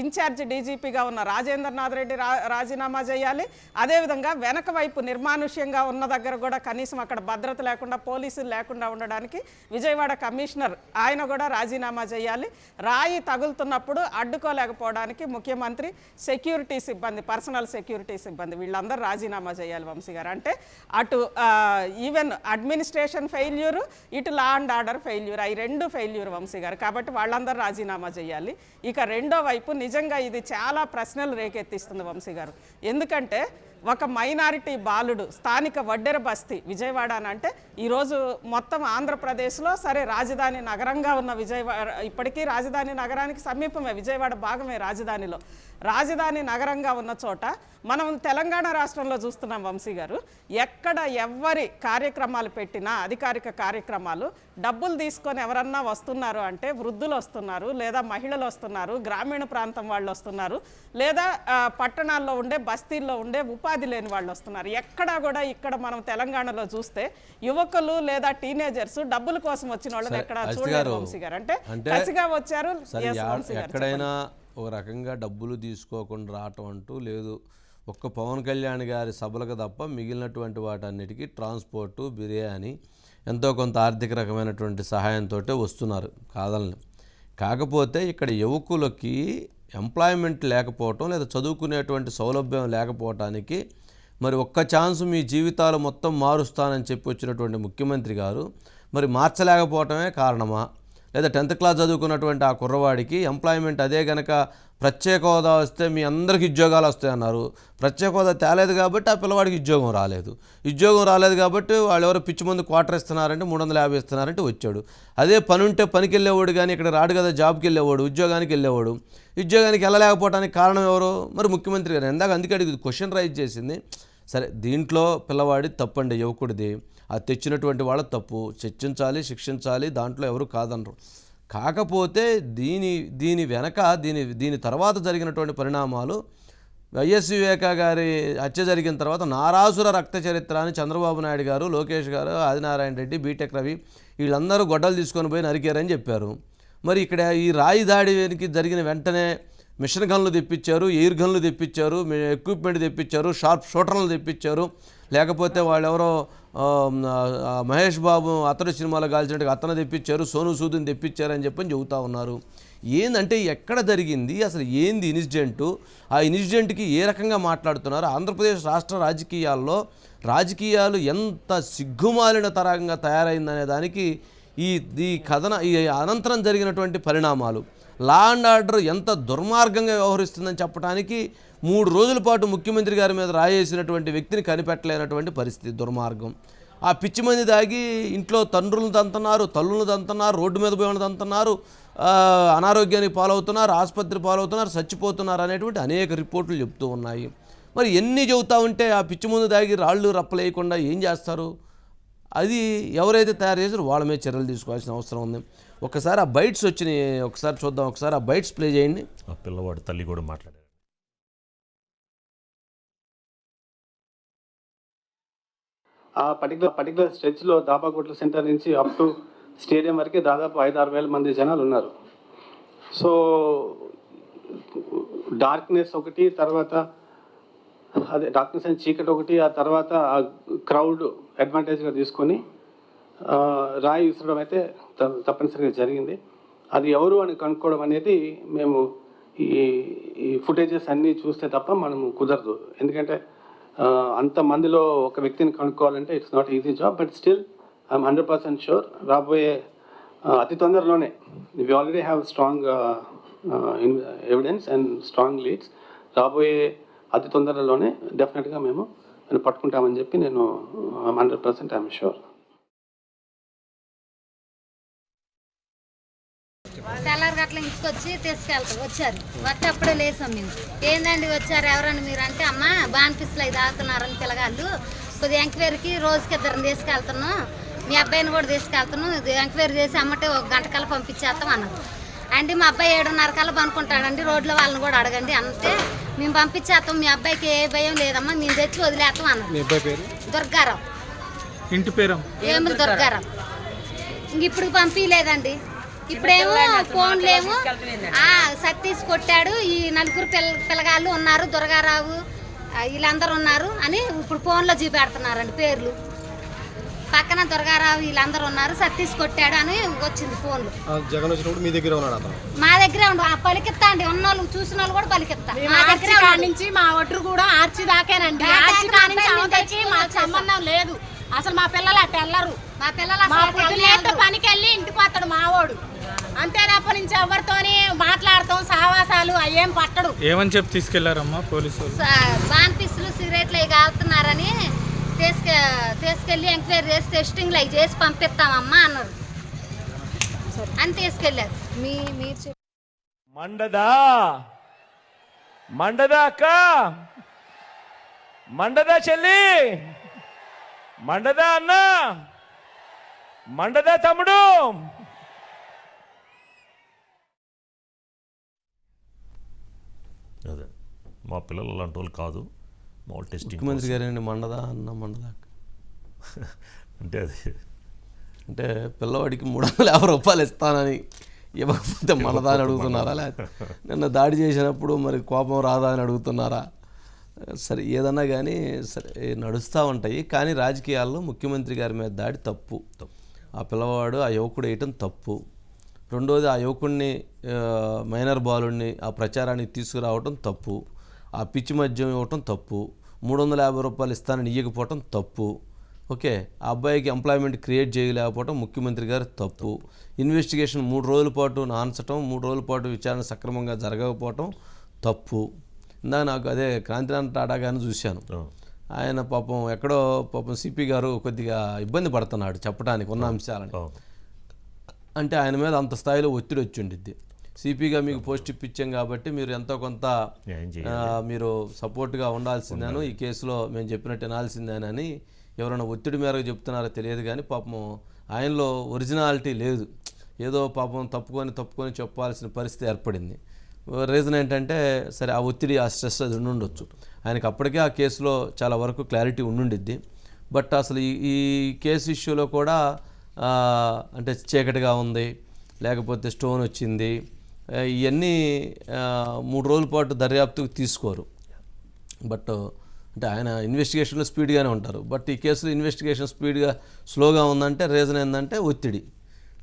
ఇన్ఛార్జ్ డీజీపీగా ఉన్న రాజేంద్రనాథ్ రెడ్డి రాజీనామా చేయాలి. అదేవిధంగా వెనక వైపు నిర్మానుష్యంగా ఉన్న దగ్గర కూడా కనీసం అక్కడ భద్రత లేకుండా, పోలీసులు లేకుండా ఉండడానికి విజయవాడ కమిషనర్ ఆయన కూడా రాజీనామా చేయాలి. రాయి తగులుతున్నప్పుడు అడ్డుకోలేకపోవడానికి ముఖ్యమంత్రి సెక్యూరిటీ సిబ్బంది, పర్సనల్ సెక్యూరిటీ సిబ్బంది వీళ్ళందరూ రాజీనామా చేయాలి వంశీ గారు. అంటే అటు ఈవెన్ అడ్మినిస్ట్రేషన్ ఫెయిల్యూరు, ఇటు లా అండ్ ఆర్డర్ ఫెయిల్యూర్, అవి రెండు ఫెయిల్యూర్ వంశీ గారు. కాబట్టి వాళ్ళందరూ రాజీనామా చేయాలి. ఇక రెండో వైపు నిజంగా ఇది చాలా ప్రశ్నలు రేకెత్తిస్తుంది వంశీ గారు. ఎందుకంటే ఒక మైనారిటీ బాలుడు, స్థానిక వడ్డెర బస్తీ విజయవాడ అని అంటే ఈరోజు మొత్తం ఆంధ్రప్రదేశ్లో సరే రాజధాని నగరంగా ఉన్న విజయవాడ, ఇప్పటికీ రాజధాని నగరానికి సమీపమే విజయవాడ భాగమే రాజధానిలో. రాజధాని నగరంగా ఉన్న చోట మనం తెలంగాణ రాష్ట్రంలో చూస్తున్నాం వంశీ గారు, ఎక్కడ ఎవరి కార్యక్రమాలు పెట్టినా అధికారిక కార్యక్రమాలు డబ్బులు తీసుకొని ఎవరన్నా వస్తున్నారు అంటే వృద్ధులు వస్తున్నారు, లేదా మహిళలు వస్తున్నారు, గ్రామీణ ప్రాంతం వాళ్ళు వస్తున్నారు, లేదా పట్టణాల్లో ఉండే బస్తీల్లో ఉండే ఉపాధి లేని వాళ్ళు వస్తున్నారు. ఎక్కడా కూడా ఇక్కడ మనం తెలంగాణలో చూస్తే యువకులు లేదా టీనేజర్స్ డబ్బుల కోసం వచ్చిన వాళ్ళని ఎక్కడ చూడలేదు వంశీ గారు. అంటే కసిగా వచ్చారు. ఎక్కడైనా ఒక రకంగా డబ్బులు తీసుకోకుండా రావటం అంటూ లేదు. ఒక్క పవన్ కళ్యాణ్ గారి సభలకు తప్ప మిగిలినటువంటి వాటన్నిటికీ ట్రాన్స్పోర్టు, బిర్యానీ, ఎంతో కొంత ఆర్థిక రకమైనటువంటి సహాయంతో వస్తున్నారు, కాదని. కాకపోతే ఇక్కడ యువకులకి ఎంప్లాయ్మెంట్ లేకపోవటం, లేదా చదువుకునేటువంటి సౌలభ్యం లేకపోవటానికి మరి ఒక్క ఛాన్స్ మీ జీవితాలు మొత్తం మారుస్తానని చెప్పి వచ్చినటువంటి ముఖ్యమంత్రి గారు మరి మార్చలేకపోవటమే కారణమా, లేదా 10th క్లాస్ చదువుకున్నటువంటి ఆ కుర్రవాడికి ఎంప్లాయ్మెంట్ అదే కనుక ప్రత్యేక హోదా వస్తే మీ అందరికీ ఉద్యోగాలు వస్తాయన్నారు. ప్రత్యేక హోదా తేలేదు కాబట్టి ఆ పిల్లవాడికి ఉద్యోగం రాలేదు కాబట్టి వాళ్ళు ఎవరో పిచ్చి మందు క్వార్టర్ ఇస్తున్నారంటే 350 ఇస్తున్నారంటే వచ్చాడు. అదే పని ఉంటే పనికి వెళ్ళేవాడు, కానీ ఇక్కడ రాడు కదా, జాబ్కి వెళ్ళేవాడు, ఉద్యోగానికి వెళ్ళలేకపోవడానికి కారణం ఎవరు? మరి ముఖ్యమంత్రి గారు. అందుకే అడిగి క్వశ్చన్ రైజ్ చేసింది. సరే, దీంట్లో పిల్లవాడి తప్పండి, యువకుడిది. అది తెచ్చినటువంటి వాళ్ళ తప్పు, చర్చించాలి, శిక్షించాలి, దాంట్లో ఎవరు కాదనరు. కాకపోతే దీని వెనక దీని తర్వాత జరిగినటువంటి పరిణామాలు, వైఎస్ వివేక గారి హత్య జరిగిన తర్వాత నారాసుర రక్త చరిత్ర అని చంద్రబాబు నాయుడు గారు, లోకేష్ గారు, ఆదినారాయణ రెడ్డి, బీటెక్ రవి వీళ్ళందరూ గొడ్డలు తీసుకొని పోయి నరికారని చెప్పారు. మరి ఇక్కడ ఈ రాయి దాడికి జరిగిన వెంటనే మిషన్ గన్లు తెప్పించారు, ఎయిర్ గన్లు తెప్పించారు, ఎక్విప్మెంట్ తెప్పించారు, షార్ప్ షూటర్లు తెప్పించారు. లేకపోతే వాళ్ళెవరో మహేష్ బాబు అతడు సినిమాలో కాల్చినట్టుగా అతను తెప్పించారు, సోను సూద్ని తెప్పించారని చెప్పని చెబుతూ ఉన్నారు. ఏందంటే ఎక్కడ జరిగింది, అసలు ఏంది ఇన్సిడెంటు, ఆ ఇన్సిడెంట్కి ఏ రకంగా మాట్లాడుతున్నారు? ఆంధ్రప్రదేశ్ రాష్ట్ర రాజకీయాలు ఎంత సిగ్గుమాలిన తరంగా తయారైందనే దానికి ఈ అనంతరం జరిగినటువంటి పరిణామాలు, లా అండ్ ఆర్డర్ ఎంత దుర్మార్గంగా వ్యవహరిస్తుందని చెప్పడానికి 3 రోజుల పాటు ముఖ్యమంత్రి గారి మీద రాయేసినటువంటి వ్యక్తిని కనిపెట్టలేనటువంటి పరిస్థితి, దుర్మార్గం. ఆ పిచ్చి మంది దాగి ఇంట్లో తండ్రులను తంతున్నారు, తల్లులను తంతున్నారు, రోడ్డు మీద పోయి తంతున్నారు, అనారోగ్యానికి పాలవుతున్నారు, ఆసుపత్రి పాలవుతున్నారు, చచ్చిపోతున్నారు అనేటువంటి అనేక రిపోర్టులు చెప్తూ ఉన్నాయి. మరి ఎన్ని చెబుతూ ఉంటే ఆ పిచ్చి మందు దాగి రాళ్ళు రప్పలేయకుండా ఏం చేస్తారు? అది ఎవరైతే తయారు చేసారో వాళ్ళ మీద చర్యలు తీసుకోవాల్సిన అవసరం ఉంది. ఒకసారి ఆ బైట్స్ వచ్చినాయి, ఒకసారి చూద్దాం. ఒకసారి ఆ బైట్స్ ప్లే చేయండి. ఆ పిల్లవాడు తల్లి కూడా మాట్లాడారు. ఆ పర్టికులర్ స్ట్రెచ్లో దాబాకోట్ల సెంటర్ నుంచి అప్ టు స్టేడియం వరకు దాదాపు 5-6 వేల మంది జనాలు ఉన్నారు. సో డార్క్నెస్ ఒకటి, తర్వాత అదే డార్క్నెస్ అండ్ చీకటి ఒకటి, ఆ తర్వాత ఆ క్రౌడ్ అడ్వాంటేజ్గా తీసుకొని రాయి విసరడం అయితే తప్పనిసరిగా జరిగింది. అది ఎవరు అని కనుక్కోవడం అనేది మేము ఈ ఫుటేజెస్ అన్నీ చూస్తే తప్ప మనము కుదరదు. ఎందుకంటే అంతమందిలో ఒక వ్యక్తిని కనుక్కోవాలంటే it's not easy job. But still I'm 100% sure రాబోయే అతి తొందరలోనే we already have strong evidence and strong leads. రాబోయే అతి తొందరలోనే డెఫినెట్గా మేము పట్టుకుంటామని చెప్పి నేను 100% ఐఎమ్ షూర్. తెల్లారి గట్ల ఇంటికి వచ్చి వచ్చారు. వచ్చేప్పుడే లేసాం మేము. ఏందండి వచ్చారు, ఎవరండి మీరు అంటే, అమ్మ బాన్పిస్లు అవి తాగుతున్నారని పిల్లగాళ్ళు, కొద్దిగా ఎంక్వైరీకి రోజుకి 2 తీసుకెళ్తున్నాం, మీ అబ్బాయిని కూడా తీసుకెళ్తున్నాం, ఎంక్వైరీ చేసి అమ్మటే 1 గంట కల్లా పంపించేస్తాం అన్నారు. అంటే మా అబ్బాయి 7:30 కల్లా పనుకుంటాడండి, రోడ్లో వాళ్ళని కూడా అడగండి అంటే మేము పంపించేస్తాం, మీ అబ్బాయికి ఏ భయం లేదమ్మా, మేము తెచ్చి వదిలేస్తాం అన్నారు. దుర్గారావు ఇంటి పేరు ఏమి దుర్గారావు. ఇంక ఇప్పుడు పంపించలేదండి. ఇప్పుడేమో ఫోన్లేమో సతీష్ కొట్టాడు, ఈ 4 పిల్లగాళ్ళు ఉన్నారు, దుర్గారావు వీళ్ళందరూ ఉన్నారు అని ఇప్పుడు ఫోన్లో చూపెడుతున్నారండి పేర్లు. పక్కన దుర్గారావు వీళ్ళందరూ ఉన్నారు, సతీష్ కొట్టాడు అని వచ్చింది ఫోన్లు. జగన్ వచ్చినప్పుడు మీ దగ్గర ఉన్నాడు, మా దగ్గరే ఉండు, పలికిస్తా అండి, ఉన్నోళ్ళు చూసిన వాళ్ళు కూడా పలికిస్తా. మా దగ్గర నుంచి మా ఒడ్రు కూడా ఆర్చి దాకేనండి, ఆర్చి కానించి మాకు సంబంధం లేదు. అసలు మా పిల్లలు అట్ట వెళ్ళరు, మా పిల్లలు పనికి వెళ్ళి ఇంటికి వస్తాడు మావోడు. అంతే తప్ప నుంచి ఎవరితోని మాట్లాడతాం, సావాసాలు అయ్యేం పట్టడు. ఏమని చెప్పి తీసుకెళ్లారమ్మా పోలీసులు? బాన్పిస్లు సిగరెట్లు అవి కాలుతున్నారని తీసుకెళ్ళి ఎంక్వైరీ చేసి టెస్టింగ్లు అవి చేసి పంపిస్తామమ్మా అన్నారు అని తీసుకెళ్ళారు. మీరు మండదా అక్క, మండదా చెల్లి, మండదా అన్న, మండదా తమ్ముడు. అదే మా పిల్లలు అలాంటి వాళ్ళు కాదు, మా వాళ్ళు టెస్టింగ్. ముఖ్యమంత్రి గారు మండదా అంటే అది అంటే పిల్లవాడికి 350 రూపాయలు ఇస్తానని ఇవ్వకపోతే మండదా అని అడుగుతున్నారా? లేకపోతే నిన్న దాడి చేసినప్పుడు మరి కోపం రాదా అని అడుగుతున్నారా? సరే, ఏదన్నా కానీ సరే నడుస్తూ ఉంటాయి. కానీ రాజకీయాల్లో ముఖ్యమంత్రి గారి మీద దాడి తప్పు. ఆ పిల్లవాడు, ఆ యువకుడు వేయటం తప్పు. రెండోది, ఆ యువకుడిని మైనర్ బాలుడిని ఆ ప్రచారానికి తీసుకురావటం తప్పు. ఆ పిచ్చి మద్యం ఇవ్వటం తప్పు. 350 రూపాయలు ఇస్తానని ఇవ్వకపోవటం తప్పు. ఓకే, ఆ అబ్బాయికి ఎంప్లాయ్మెంట్ క్రియేట్ చేయలేకపోవడం ముఖ్యమంత్రి గారి తప్పు. ఇన్వెస్టిగేషన్ 3 రోజుల పాటు నాన్చటం, 3 రోజుల పాటు విచారణ సక్రమంగా జరగకపోవటం తప్పు. ఇందాక నాకు అదే క్రాంతినారాయణ టాటా గారిని చూశాను. ఆయన పాపం సిపి గారు కొద్దిగా ఇబ్బంది పడుతున్నాడు చెప్పడానికి ఉన్న అంశాలని. అంటే ఆయన మీద అంత స్థాయిలో ఒత్తిడి వచ్చి ఉండిద్ది. సిపిగా మీకు పోస్ట్ ఇప్పించాం కాబట్టి మీరు ఎంతో కొంత మీరు సపోర్ట్గా ఉండాల్సిందేను, ఈ కేసులో మేము చెప్పినట్టు వినాల్సిందేనని ఎవరైనా ఒత్తిడి మేరకు చెప్తున్నారో తెలియదు. కానీ పాపం ఆయనలో ఒరిజినాలిటీ లేదు, ఏదో పాపం తప్పుకొని చెప్పాల్సిన పరిస్థితి ఏర్పడింది. రీజన్ ఏంటంటే సరే ఆ ఒత్తిడి, ఆ స్ట్రెస్ అది ఉండుండొచ్చు ఆయనకి. అప్పటికే ఆ కేసులో చాలా వరకు క్లారిటీ ఉండుండిద్ది. బట్ అసలు ఈ కేసు ఇష్యూలో కూడా అంటే చీకటిగా ఉంది, లేకపోతే స్టోన్ వచ్చింది, ఇవన్నీ 3 రోజుల పాటు దర్యాప్తుకు తీసుకోరు. బట్ అంటే ఆయన ఇన్వెస్టిగేషన్లో స్పీడ్గానే ఉంటారు. బట్ ఈ కేసులో ఇన్వెస్టిగేషన్ స్లోగా ఉందంటే రీజన్ ఏంటంటే ఒత్తిడి.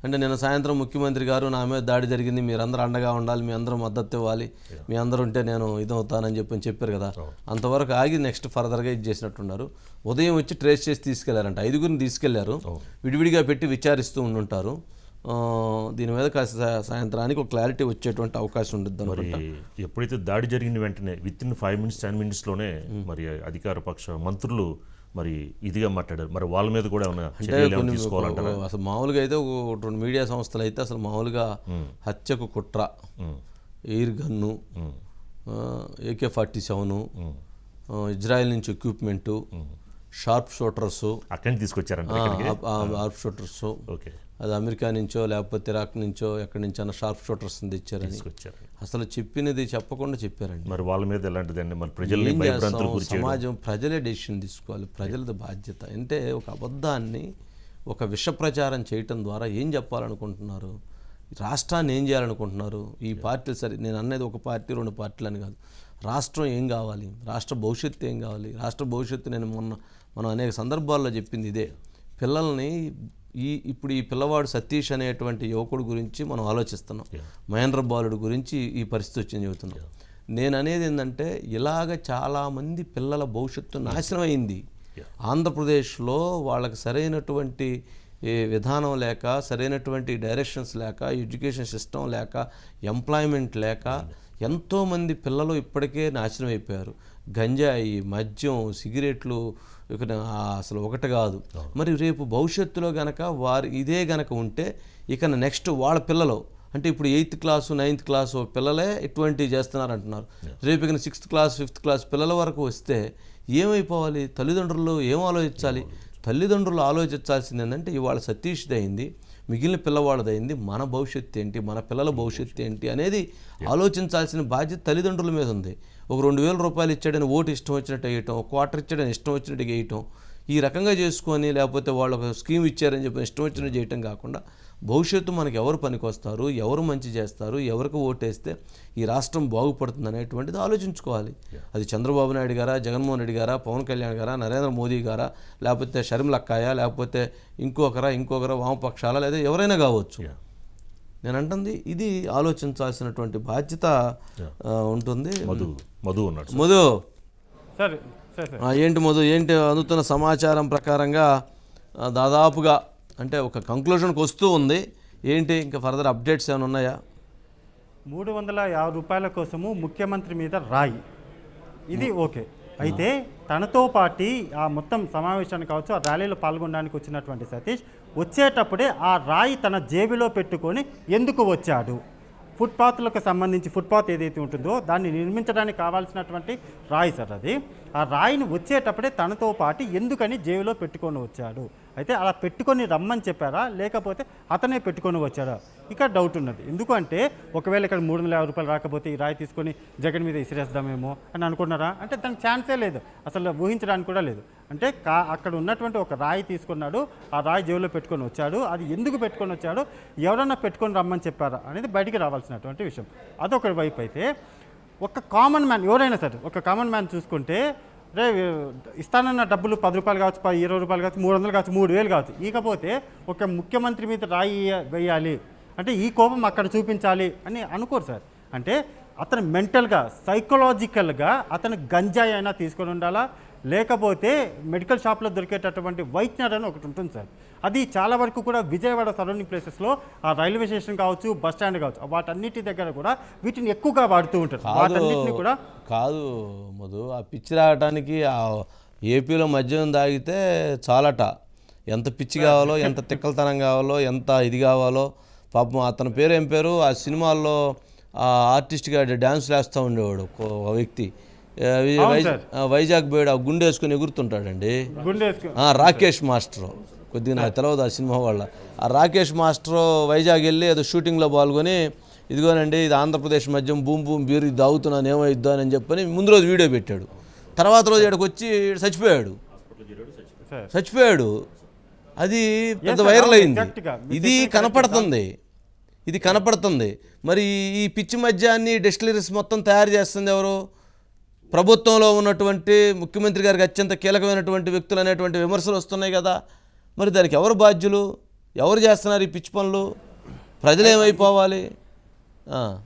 అంటే నిన్న సాయంత్రం ముఖ్యమంత్రి గారు నా మీద దాడి జరిగింది, మీరందరూ అండగా ఉండాలి, మీ అందరూ మద్దతు ఇవ్వాలి, మీ అందరూ ఉంటే నేను ఇదవుతానని చెప్పారు కదా. అంతవరకు ఆగి నెక్స్ట్ ఫర్దర్గా ఇది చేసినట్టున్నారు. ఉదయం వచ్చి ట్రేస్ చేసి తీసుకెళ్లారంట, 5గురిని తీసుకెళ్లారు, విడివిడిగా పెట్టి విచారిస్తూ ఉండుంటారు. దీని మీద కాస్త సాయంత్రానికి ఒక క్లారిటీ వచ్చేటువంటి అవకాశం ఉంటుంది. మరి ఎప్పుడైతే దాడి జరిగిన వెంటనే విత్ ఇన్ 5 minutes 10 minutesలోనే మరి అధికార పక్ష మంత్రులు మరి ఇదిగా మాట్లాడారు. మరి వాళ్ళ మీద కూడా తీసుకోవాలంటారు. అసలు మామూలుగా అయితే 2 మీడియా సంస్థలు అయితే అసలు మామూలుగా హత్యకు కుట్ర, ఎయిర్ గన్ను, AK-47, ఇజ్రాయెల్ నుంచి ఎక్విప్మెంటు, షార్ప్ షూటర్స్ అక్కడి నుంచి తీసుకొచ్చారంట. షార్ప్ షూటర్స్ ఓకే, అది అమెరికా నుంచో లేకపోతే ఇరాక్ నుంచో ఎక్కడి నుంచో షార్ప్ షూటర్స్ తెచ్చారని అసలు చెప్పినది చెప్పకుండా చెప్పారండి. మరి వాళ్ళ మీద ఎలాంటిదండి? మరి ప్రజల్ని భయభ్రాంతులకు గురి చేయడం, సమాజం ప్రజలే డెసిషన్ తీసుకోవాలి, ప్రజలది బాధ్యత. అంటే ఒక అబద్ధాన్ని ఒక విష ప్రచారం చేయటం ద్వారా ఏం చెప్పాలనుకుంటున్నారు, రాష్ట్రాన్ని ఏం చేయాలనుకుంటున్నారు ఈ పార్టీలు? సరే, నేను అనేది ఒక పార్టీ 2 పార్టీలు అని కాదు, రాష్ట్రం ఏం కావాలి, రాష్ట్ర భవిష్యత్తు ఏం కావాలి. రాష్ట్ర భవిష్యత్తు నేను మనం అనేక సందర్భాల్లో చెప్పింది ఇదే. పిల్లల్ని ఇప్పుడు ఈ పిల్లవాడు సతీష్ అనేటువంటి యువకుడు గురించి మనం ఆలోచిస్తున్నాం, మహేంద్ర బాలుడు గురించి ఈ పరిస్థితి వచ్చింది చెబుతున్నాం. నేను అనేది ఏంటంటే ఇలాగ చాలామంది పిల్లల భవిష్యత్తు నాశనం అయింది. ఆంధ్రప్రదేశ్లో వాళ్ళకి సరైనటువంటి విధానం లేక, సరైనటువంటి డైరెక్షన్స్ లేక, ఎడ్యుకేషన్ సిస్టమ్ లేక, ఎంప్లాయ్మెంట్ లేక ఎంతోమంది పిల్లలు ఇప్పటికే నాశనం అయిపోయారు. గంజాయి, మద్యం, సిగరెట్లు అసలు ఒకటి కాదు. మరి రేపు భవిష్యత్తులో గనక వారు ఇదే గనక ఉంటే ఇక నెక్స్ట్ వాళ్ళ పిల్లలు అంటే ఇప్పుడు 8th క్లాసు 9th క్లాసు పిల్లలే ఇటువంటివి చేస్తున్నారు అంటున్నారు. రేపు ఇక 6th క్లాస్ 5th క్లాస్ పిల్లల వరకు వస్తే ఏమైపోవాలి? తల్లిదండ్రులు ఏం ఆలోచించాలి? తల్లిదండ్రులు ఆలోచించాల్సింది ఏంటంటే ఇవాళ సతీష్ది అయింది, మిగిలిన పిల్లవాళ్ళదైంది, మన భవిష్యత్తు ఏంటి, మన పిల్లల భవిష్యత్తు ఏంటి అనేది ఆలోచించాల్సిన బాధ్యత తల్లిదండ్రుల మీద ఉంది. ఒక 2000 రూపాయలు ఇచ్చాడని ఓటు ఇష్టం వచ్చినట్టు వేయటం, ఒక క్వార్టర్ ఇచ్చాడని ఇష్టం వచ్చినట్టు వేయటం, ఈ రకంగా చేసుకొని లేకపోతే వాళ్ళు ఒక స్కీమ్ ఇచ్చారని చెప్పి ఇష్టం వచ్చినట్టు చేయటం కాకుండా భవిష్యత్తు మనకు ఎవరు పనికొస్తారు, ఎవరు మంచి చేస్తారు, ఎవరికి ఓటేస్తే ఈ రాష్ట్రం బాగుపడుతుంది అనేటువంటిది ఆలోచించుకోవాలి. అది చంద్రబాబు నాయుడు గారా, జగన్మోహన్ రెడ్డి గారా, పవన్ కళ్యాణ్ గారా, నరేంద్ర మోదీ గారా, లేకపోతే షర్మిలక్కాయ, లేకపోతే ఇంకొకరా వామపక్షాల, లేదా ఎవరైనా కావచ్చు. నేను అంటుంది ఇది ఆలోచించాల్సినటువంటి బాధ్యత ఉంటుంది. మధు ఏంటి అందుతున్న సమాచారం ప్రకారంగా దాదాపుగా అంటే ఒక కంక్లూజన్కి వస్తూ ఉంది. ఏంటి ఇంకా ఫర్దర్ అప్డేట్స్ ఏమైనా ఉన్నాయా? 350 రూపాయల కోసము ముఖ్యమంత్రి మీద రాయి, ఇది ఓకే. అయితే తనతో పాటు ఆ మొత్తం సమావేశానికి కావచ్చు, ఆ ర్యాలీలో పాల్గొనడానికి వచ్చినటువంటి సతీష్ వచ్చేటప్పుడే ఆ రాయి తన జేబులో పెట్టుకొని ఎందుకు వచ్చాడు? ఫుట్పాత్లకు సంబంధించి ఫుట్పాత్ ఏదైతే ఉంటుందో దాన్ని నిర్మించడానికి కావాల్సినటువంటి రాయి సార్ అది. ఆ రాయిని వచ్చేటప్పుడే తనతో పాటు ఎందుకని జేబులో పెట్టుకొని వచ్చాడు? అయితే అలా పెట్టుకొని రమ్మని చెప్పారా, లేకపోతే అతనే పెట్టుకొని వచ్చాడా? ఇక్కడ డౌట్ ఉన్నది. ఎందుకంటే ఒకవేళ ఇక్కడ 350 రూపాయలు రాకపోతే ఈ రాయి తీసుకొని జగన్ మీద ఇసిరేద్దామేమో అని అనుకున్నారా అంటే దానికి ఛాన్సే లేదు, అసలు ఊహించడానికి కూడా లేదు. అంటే అక్కడ ఉన్నటువంటి ఒక రాయి తీసుకున్నాడు, ఆ రాయి జేబులో పెట్టుకొని వచ్చాడు. అది ఎందుకు పెట్టుకొని వచ్చాడు, ఎవరన్నా పెట్టుకొని రమ్మని చెప్పారా అనేది బయటికి రావాల్సినటువంటి విషయం. అదొక వైపు అయితే ఒక కామన్ మ్యాన్ ఎవరైనా సరే, ఒక కామన్ మ్యాన్ చూసుకుంటే రే ఇస్తానన్న డబ్బులు 10 రూపాయలు కావచ్చు, 20 రూపాయలు కావచ్చు, 300 కావచ్చు, 3000 కావచ్చు, ఇకపోతే ఒక ముఖ్యమంత్రి మీద రాయి వేయాలి అంటే ఈ కోపం అక్కడ చూపించాలి అని అనుకోరు సార్. అంటే అతను మెంటల్గా, సైకలాజికల్గా అతను గంజాయి అయినా తీసుకొని ఉండాలా, లేకపోతే మెడికల్ షాప్లో దొరికేటటువంటి వైట్నర్ అని ఒకటి ఉంటుంది సార్. అది చాలా వరకు కూడా విజయవాడ సరౌండింగ్ ప్లేసెస్లో ఆ రైల్వే స్టేషన్ కావచ్చు, బస్ స్టాండ్ కావచ్చు, వాటన్నిటి దగ్గర కూడా వీటిని ఎక్కువగా వాడుతూ ఉంటారు. వాటన్నిటిని కూడా కాదు మధు, ఆ పిచ్చి రావడానికి ఆ ఏపీలో మద్యం తాగితే చాలట. ఎంత పిచ్చి కావాలో, ఎంత తిక్కలతనం కావాలో, ఎంత ఇది కావాలో. పాపం అతని పేరు ఏం పేరు, ఆ సినిమాల్లో ఆ ఆర్టిస్ట్గా డ్యాన్స్లు వేస్తూ ఉండేవాడు ఒక వ్యక్తి, వైజాగ్ పోయాడు, ఆ గుండె వేసుకొని ఎగురుతుంటాడండి, రాకేష్ మాస్టర్. కొద్దిగా నాకు తెలియదు ఆ సినిమా వాళ్ళ. ఆ రాకేష్ మాస్టర్ వైజాగ్ వెళ్ళి ఏదో షూటింగ్లో పాల్గొని, ఇదిగోనండి ఇది ఆంధ్రప్రదేశ్ మద్యం బూమ్ బూమ్ బీరు ఇది తాగుతున్నాను ఏమైద్దా అని చెప్పని ముందు రోజు వీడియో పెట్టాడు. తర్వాత రోజు ఇక్కడికి వచ్చి చచ్చిపోయాడు. అది పెద్ద వైరల్ అయింది. ఇది కనపడుతుంది. మరి ఈ పిచ్చి మద్యాన్ని డిస్టిలరీస్ మొత్తం తయారు చేస్తుంది ఎవరు? ప్రభుత్వంలో ఉన్నటువంటి ముఖ్యమంత్రి గారికి అత్యంత కీలకమైనటువంటి వ్యక్తులు అనేటువంటి విమర్శలు వస్తున్నాయి కదా. మరి దానికి ఎవరు బాధ్యులు? ఎవరు చేస్తున్నారు ఈ పిచ్చి పనులు? ప్రజలు ఏమైపోవాలి?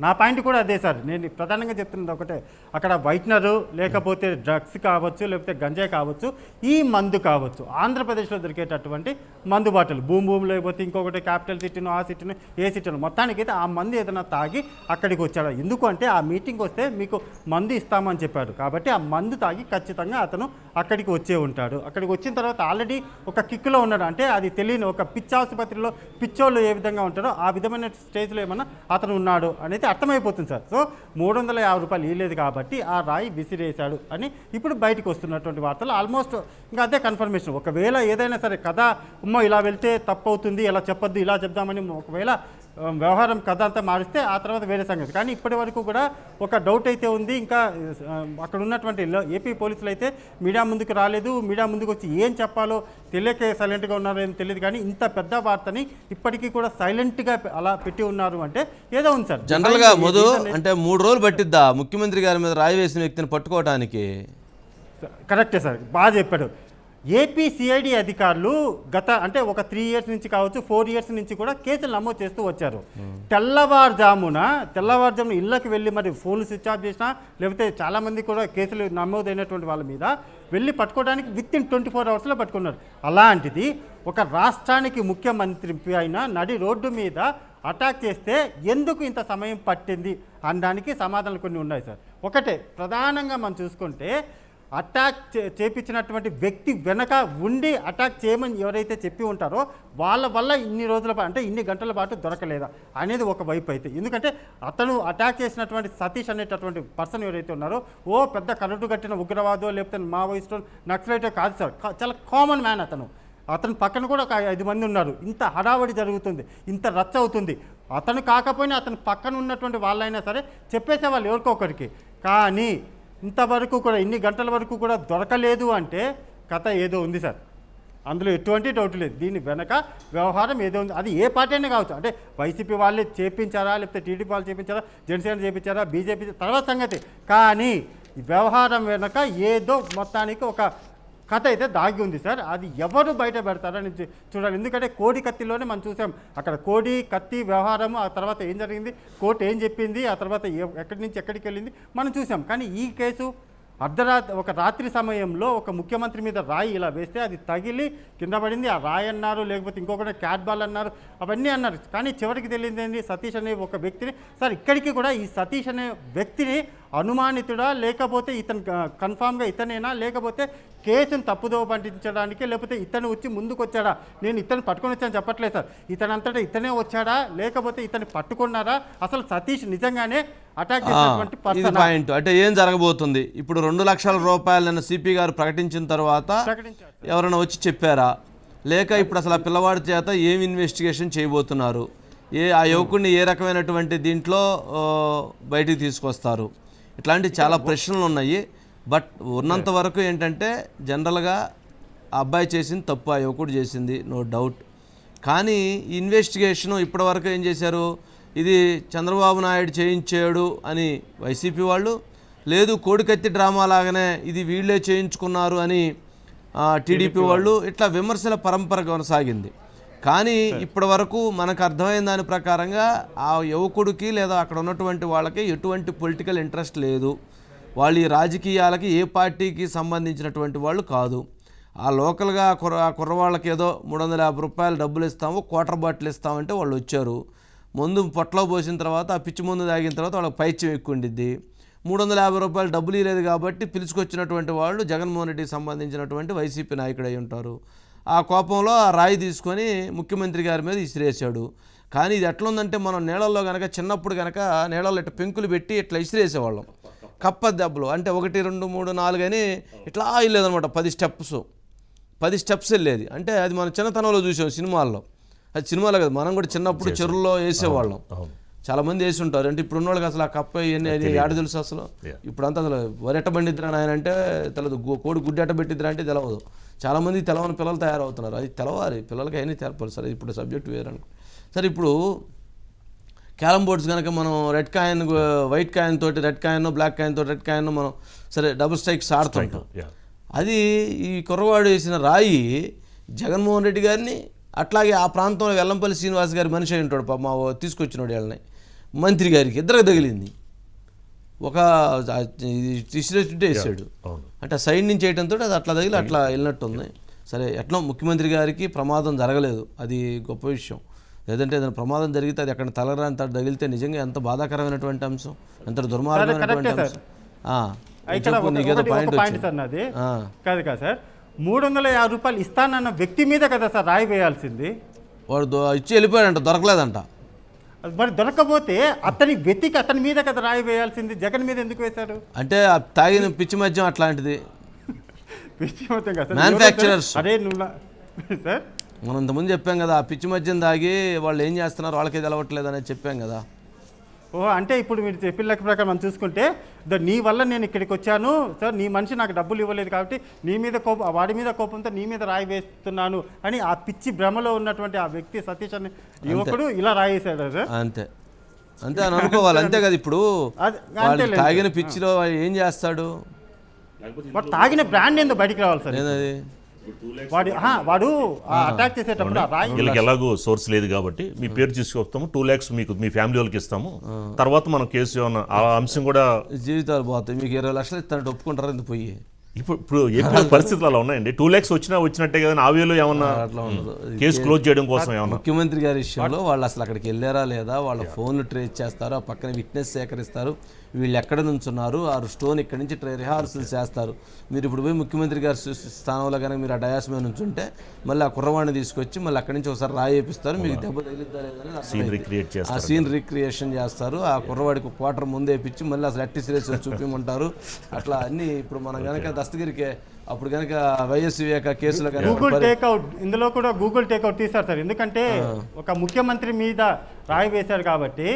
నా పాయింట్ కూడా అదే సార్. నేను ప్రధానంగా చెప్తున్నది ఒకటే, అక్కడ వైట్నరు లేకపోతే డ్రగ్స్ కావచ్చు, లేకపోతే గంజాయి కావచ్చు, ఈ మందు కావచ్చు, ఆంధ్రప్రదేశ్లో దొరికేటటువంటి మందు బాటలు బూమ్ బూమ్, లేకపోతే ఇంకొకటి క్యాపిటల్ సిటీను, ఆ సిటీను, ఏ సిటీను, మొత్తానికైతే ఆ మందు ఏదైనా తాగి అక్కడికి వచ్చాడు. ఎందుకు అంటే ఆ మీటింగ్ వస్తే మీకు మందు ఇస్తామని చెప్పాడు కాబట్టి ఆ మందు తాగి ఖచ్చితంగా అతను అక్కడికి వచ్చే ఉంటాడు. అక్కడికి వచ్చిన తర్వాత ఆల్రెడీ ఒక కిక్కులో ఉన్నాడు. అంటే అది తెలియని ఒక పిచ్చి ఆసుపత్రిలో పిచ్చోళ్ళు ఏ విధంగా ఉంటారో ఆ విధమైన స్టేజ్లో ఏమన్నా అతను ఉన్నాడు అనేది అర్థమైపోతుంది సార్. సో 350 రూపాయలు ఇవ్వలేదు కాబట్టి ఆ రాయి విసిరేశాడు అని ఇప్పుడు బయటకు వస్తున్నటువంటి వార్తలు ఆల్మోస్ట్ ఇంకా అదే కన్ఫర్మేషన్. ఒకవేళ ఏదైనా సరే కథ ఇలా వెళ్తే తప్పు అవుతుంది, ఇలా చెప్పొద్దు, ఇలా చెప్దామని ఒకవేళ వ్యవహారం కథ అంతా మారిస్తే ఆ తర్వాత వేరే సంగతి. కానీ ఇప్పటి వరకు కూడా ఒక డౌట్ అయితే ఉంది. ఇంకా అక్కడ ఉన్నటువంటి ఏపీ పోలీసులు అయితే మీడియా ముందుకు రాలేదు. మీడియా ముందుకు వచ్చి ఏం చెప్పాలో తెలియకే సైలెంట్గా ఉన్నారో ఏం తెలియదు. కానీ ఇంత పెద్ద వార్తని ఇప్పటికీ కూడా సైలెంట్గా అలా పెట్టి ఉన్నారు అంటే ఏదో ఉంది సార్. జనరల్గా మధు అంటే 3 రోజులు పట్టిద్దా ముఖ్యమంత్రి గారి మీద రాయి వేసిన వ్యక్తిని పట్టుకోవడానికి? కరెక్టే సార్, బాగా చెప్పాడు. ఏపీ సిఐడి అధికారులు అంటే ఒక 3 ఇయర్స్ నుంచి కావచ్చు, 4 ఇయర్స్ నుంచి కూడా కేసులు నమోదు చేస్తూ వచ్చారు. తెల్లవారుజామున ఇళ్ళకి వెళ్ళి మరి ఫోన్లు స్విచ్ ఆఫ్ చేసినా, లేకపోతే చాలామంది కూడా కేసులు నమోదైనటువంటి వాళ్ళ మీద వెళ్ళి పట్టుకోవడానికి వితిన్ 24 అవర్స్లో పట్టుకున్నారు. అలాంటిది ఒక రాష్ట్రానికి ముఖ్యమంత్రి అయిన నడి రోడ్డు మీద అటాక్ చేస్తే ఎందుకు ఇంత సమయం పట్టింది అనడానికి సమాధానాలు కొన్ని ఉన్నాయి సార్. ఒకటే ప్రధానంగా మనం చూసుకుంటే, అటాక్ చేపించినటువంటి వ్యక్తి వెనక ఉండి అటాక్ చేయమని ఎవరైతే చెప్పి ఉంటారో వాళ్ళ వల్ల ఇన్ని రోజుల పాటు, అంటే ఇన్ని గంటల పాటు దొరకలేదా అనేది ఒక వైపు అయితే. ఎందుకంటే అతను అటాక్ చేసినటువంటి సతీష్ అనేటటువంటి పర్సన్ ఎవరైతే ఉన్నారో పెద్ద కరడు కట్టిన ఉగ్రవాదో లేకపోతే మావోయిస్టో నక్సలైటో కాదు సార్. చాలా కామన్ మ్యాన్ అతను పక్కన కూడా ఒక 5 మంది ఉన్నారు. ఇంత హడావడి జరుగుతుంది, ఇంత రచ్చ అవుతుంది. అతను కాకపోయినా అతను పక్కన ఉన్నటువంటి వాళ్ళైనా సరే చెప్పేసేవాళ్ళు ఎవరికొకరికి. కానీ ఇంతవరకు కూడా ఇన్ని గంటల వరకు కూడా దొరకలేదు అంటే కథ ఏదో ఉంది సార్. అందులో ఎటువంటి డౌట్ లేదు. దీని వెనక వ్యవహారం ఏదో ఉంది. అది ఏ పార్టీ అయినా కావచ్చు. అంటే వైసీపీ వాళ్ళే చేపించారా, లేకపోతే టీడీపీ వాళ్ళు చేపించారా, జనసేన చేపించారా, బీజేపీ తర్వాత సంగతి. కానీ ఈ వ్యవహారం వెనక ఏదో మొత్తానికి ఒక కథ అయితే దాగి ఉంది సార్. అది ఎవరు బయట పెడతారని చూడాలి. ఎందుకంటే కోడి కత్తిలోనే మనం చూసాం. అక్కడ కోడి కత్తి వ్యవహారం, ఆ తర్వాత ఏం జరిగింది, కోర్టు ఏం చెప్పింది, ఆ తర్వాత ఎక్కడి నుంచి ఎక్కడికి వెళ్ళింది మనం చూసాం. కానీ ఈ కేసు ఒక రాత్రి సమయంలో ఒక ముఖ్యమంత్రి మీద రాయి ఇలా వేస్తే అది తగిలి కింద పడింది. ఆ రాయి అన్నారు, లేకపోతే ఇంకొకటి క్యాట్ బాల్ అన్నారు, అవన్నీ అన్నారు. కానీ చివరికి తెలియదు ఏంటి, సతీష్ అనే ఒక వ్యక్తిని సార్ ఇక్కడికి కూడా ఈ సతీష్ అనే వ్యక్తిని అనుమానితుడా, లేకపోతే ఇతను కన్ఫామ్గా ఇతనేనా, లేకపోతే కేసును తప్పుదో పట్టించడానికి, లేకపోతే ఇతను వచ్చి ముందుకు వచ్చాడా? నేను ఇతను పట్టుకొని వచ్చాను చెప్పట్లేదు సార్. ఇతనంతటా ఇతనే వచ్చాడా, లేకపోతే ఇతను పట్టుకున్నారా? అసలు సతీష్ నిజంగానే అటాక్ చేసినటువంటి పర్సన్ పాయింట్ అంటే ఏం జరగబోతుంది? ఇప్పుడు 2 లక్షల రూపాయలను సిపి గారు ప్రకటించిన తర్వాత ఎవరైనా వచ్చి చెప్పారా, లేక ఇప్పుడు అసలు ఆ పిల్లవాడి చేత ఏం ఇన్వెస్టిగేషన్ చేయబోతున్నారు, ఆ యువకుడిని ఏ రకమైనటువంటి దీంట్లో బయటికి తీసుకొస్తారు, ఇట్లాంటి చాలా ప్రశ్నలు ఉన్నాయి. బట్ ఉన్నంత వరకు ఏంటంటే జనరల్గా ఆ అబ్బాయి చేసింది తప్పు, ఆ యువకుడు చేసింది నో డౌట్. కానీ ఇన్వెస్టిగేషను ఇప్పటివరకు ఏం చేశారు, ఇది చంద్రబాబు నాయుడు చేయించాడు అని వైసీపీ వాళ్ళు, లేదు కోడికత్తి డ్రామా లాగానే ఇది వీళ్ళే చేయించుకున్నారు అని టీడీపీ వాళ్ళు, ఇట్లా విమర్శల పరంపర కొనసాగింది. కానీ ఇప్పటి వరకు మనకు అర్థమైన దాని ప్రకారంగా ఆ యువకుడికి లేదా అక్కడ ఉన్నటువంటి వాళ్ళకి ఎటువంటి పొలిటికల్ ఇంట్రెస్ట్ లేదు. వాళ్ళు ఈ రాజకీయాలకి ఏ పార్టీకి సంబంధించినటువంటి వాళ్ళు కాదు. ఆ లోకల్గా కుర్రవాళ్ళకి ఏదో 350 రూపాయలు డబ్బులు ఇస్తాము, క్వార్టర్ బాటిల్ ఇస్తామంటే వాళ్ళు వచ్చారు. ముందు పొట్టలో పోసిన తర్వాత ఆ పిచ్చి ముందు తాగిన తర్వాత వాళ్ళకి పైత్యం ఎక్కువ ఉండిద్ది. 350 రూపాయలు డబ్బులు ఇవ్వలేదు కాబట్టి పిలుచుకొచ్చినటువంటి వాళ్ళు జగన్మోహన్ రెడ్డికి సంబంధించినటువంటి వైసీపీ నాయకుడు అయి ఉంటారు. ఆ కోపంలో ఆ రాయి తీసుకొని ముఖ్యమంత్రి గారి మీద ఇసిరేసాడు. కానీ ఇది ఎట్లుందంటే మనం నీళ్ళల్లో కనుక చిన్నప్పుడు కనుక నీళ్ళల్లో ఇట్లా పెంకులు పెట్టి ఇట్లా ఇసిరేసేవాళ్ళం. కప్ప దెబ్బలు అంటే 1, 2, 3, 4 అని ఇట్లా వెళ్ళేదనమాట. 10 స్టెప్స్ వెళ్ళేది. అంటే అది మనం చిన్నతనంలో చూసాం సినిమాల్లో. అది సినిమాలో కదా, మనం కూడా చిన్నప్పుడు చెరువుల్లో వేసేవాళ్ళం. చాలామంది వేసి ఉంటారు. అంటే ఇప్పుడు ఉన్నోళ్ళకి అసలు ఆ కప్ప ఇవన్నీ అది ఏడ తెలుసు అసలు. ఇప్పుడంతా అసలు వరెట్ట బండిద్రా ఆయన అంటే తెలదు, కోడి గుడ్డెట్ట పెట్టిద్రా అంటే తెలవదు. చాలామంది తెలవని పిల్లలు తయారవుతున్నారు. అది తెలవాలి, పిల్లలకి అయినా తెలపాలి. సరే ఇప్పుడు సబ్జెక్ట్ వేరనుకో. సరే ఇప్పుడు క్యారమ్ బోర్డ్స్ కనుక మనం రెడ్ కాయిన్ వైట్ కాయిన్ తోటి రెడ్ కాయిన్, బ్లాక్ కాయిన్ తోటి రెడ్ కాయిన్ మనం సరే డబుల్ స్ట్రైక్స్ ఆడుతుంటాం. అది ఈ కుర్రవాడు వేసిన రాయి జగన్మోహన్ రెడ్డి గారిని, అట్లాగే ఆ ప్రాంతంలో వెల్లంపల్లి శ్రీనివాస్ గారి మనిషి అయి ఉంటాడు మా తీసుకొచ్చినాడు వీళ్ళని, మంత్రి గారికి ఇద్దరికి తగిలింది. ఒక తీసిరేస్తుంటే వేసాడు. అంటే సైడ్ నుంచి వేయడంతో అది అట్లా తగిలి అట్లా వెళ్ళినట్టుంది. సరే ఎట్లా ముఖ్యమంత్రి గారికి ప్రమాదం జరగలేదు, అది గొప్ప విషయం. లేదంటే ఏదైనా ప్రమాదం జరిగితే అది ఎక్కడ తలరాని తగిలితే నిజంగా ఎంత బాధాకరమైనటువంటి అంశం, ఎంత దుర్మార్గమైనటువంటి అంశం. నీకేదో పాయింట్ అన్నది కాదు కదా సార్. 350 రూపాయలు ఇస్తానన్న వ్యక్తి మీద కదా సార్ రాయి వేయాల్సింది. వాడు ఇచ్చి వెళ్ళిపోయాడంట, దొరకలేదంట. మరి దొరకకపోతే అతని మీద కదా రాయి వేయాల్సింది, జగన్ మీద ఎందుకు వేశారు? అంటే తాగిన పిచ్చి మద్యం అట్లాంటిది. పిచ్చి మద్యం కదా మ్యానుఫ్యాక్చరర్స్. అదే సార్ మనం ఇంతకుముందు చెప్పాం కదా, ఆ పిచ్చి మద్యం తాగి వాళ్ళు ఏం చేస్తున్నారు వాళ్ళకే తెలవట్లేదు అనేది చెప్పాం కదా. అంటే ఇప్పుడు మీరు చెప్పిన లెక్క ప్రకారం మనం చూసుకుంటే నీ వల్ల నేను ఇక్కడికి వచ్చాను సార్, నీ మనిషి నాకు డబ్బులు ఇవ్వలేదు కాబట్టి నీ మీద కోపం, వాడి మీద కోపంతో నీ మీద రాయి వేస్తున్నాను అని ఆ పిచ్చి భ్రమలో ఉన్నటువంటి ఆ వ్యక్తి సతీష్ అనే యువకుడు ఇలా రాయేశాడు సార్. అంతే అంతే అని అనుకోవాలి. అంతే కదా. ఇప్పుడు తాగిన పిచ్చిలో ఏం చేస్తాడు? తాగిన బ్రాండ్ ఏందో బయటికి రావాలి సార్. ఏదది వాడు అటాక్ చేసేటప్పుడు వీళ్ళకి ఎలాగో సోర్స్ లేదు కాబట్టి మీ పేరు తీసుకొస్తాము, 2 lakhs మీకు మీ ఫ్యామిలీ వాళ్ళకి ఇస్తాము, తర్వాత మనం కేసు ఏమన్నా ఆ అంశం కూడా జీవితాలు పోతాయి. మీకు 20 లక్షలు ఇస్తానంటే ఒప్పుకుంటారా? ఎందుకు పోయి ఇప్పుడు ఏపీ పరిస్థితులు అలా ఉన్నాయండి. 2 lakhs వచ్చినట్టే కదా. ఆవేలో ఏమన్నా అట్లా ఉండదు. కేసు క్లోజ్ చేయడం కోసం ఏమన్నా ముఖ్యమంత్రి గారి విషయంలో వాళ్ళు అసలు అక్కడికి వెళ్ళారా లేదా, వాళ్ళ ఫోన్లు ట్రేస్ చేస్తారు, ఆ పక్కన విట్నెస్ సేకరిస్తారు, వీళ్ళు ఎక్కడ నుంచున్నారు, ఆ స్టోన్ ఇక్కడి నుంచి రిహార్సల్ చేస్తారు. మీరు ఇప్పుడు పోయి ముఖ్యమంత్రి గారి స్థానంలో కనుక మీరు ఆ డయాస్ మీద నుంచుంటే మళ్ళీ ఆ కుర్రవాడిని తీసుకొచ్చి మళ్ళీ అక్కడి నుంచి ఒకసారి రాయి వేపిస్తారు, మీకు దెబ్బ తగిలిద్దా లేదని ఆ సీన్ రీక్రియేషన్ చేస్తారు. ఆ కుర్రవాడికి క్వార్టర్ ముందే వేపించి మళ్ళీ అసలు ఎట్టి సిరీస్ చూపించమంటారు. అట్లా అన్నీ ఇప్పుడు మనం కనుక దస్తగిరికి అప్పుడు కనుక వైఎస్ వివేక కేసులో గూగుల్ టేక్అవుట్, ఇందులో కూడా గూగుల్ టేక్అవుట్ తీస్తారు సార్. ఎందుకంటే ఒక ముఖ్యమంత్రి మీద రాయి వేశారు కాబట్టి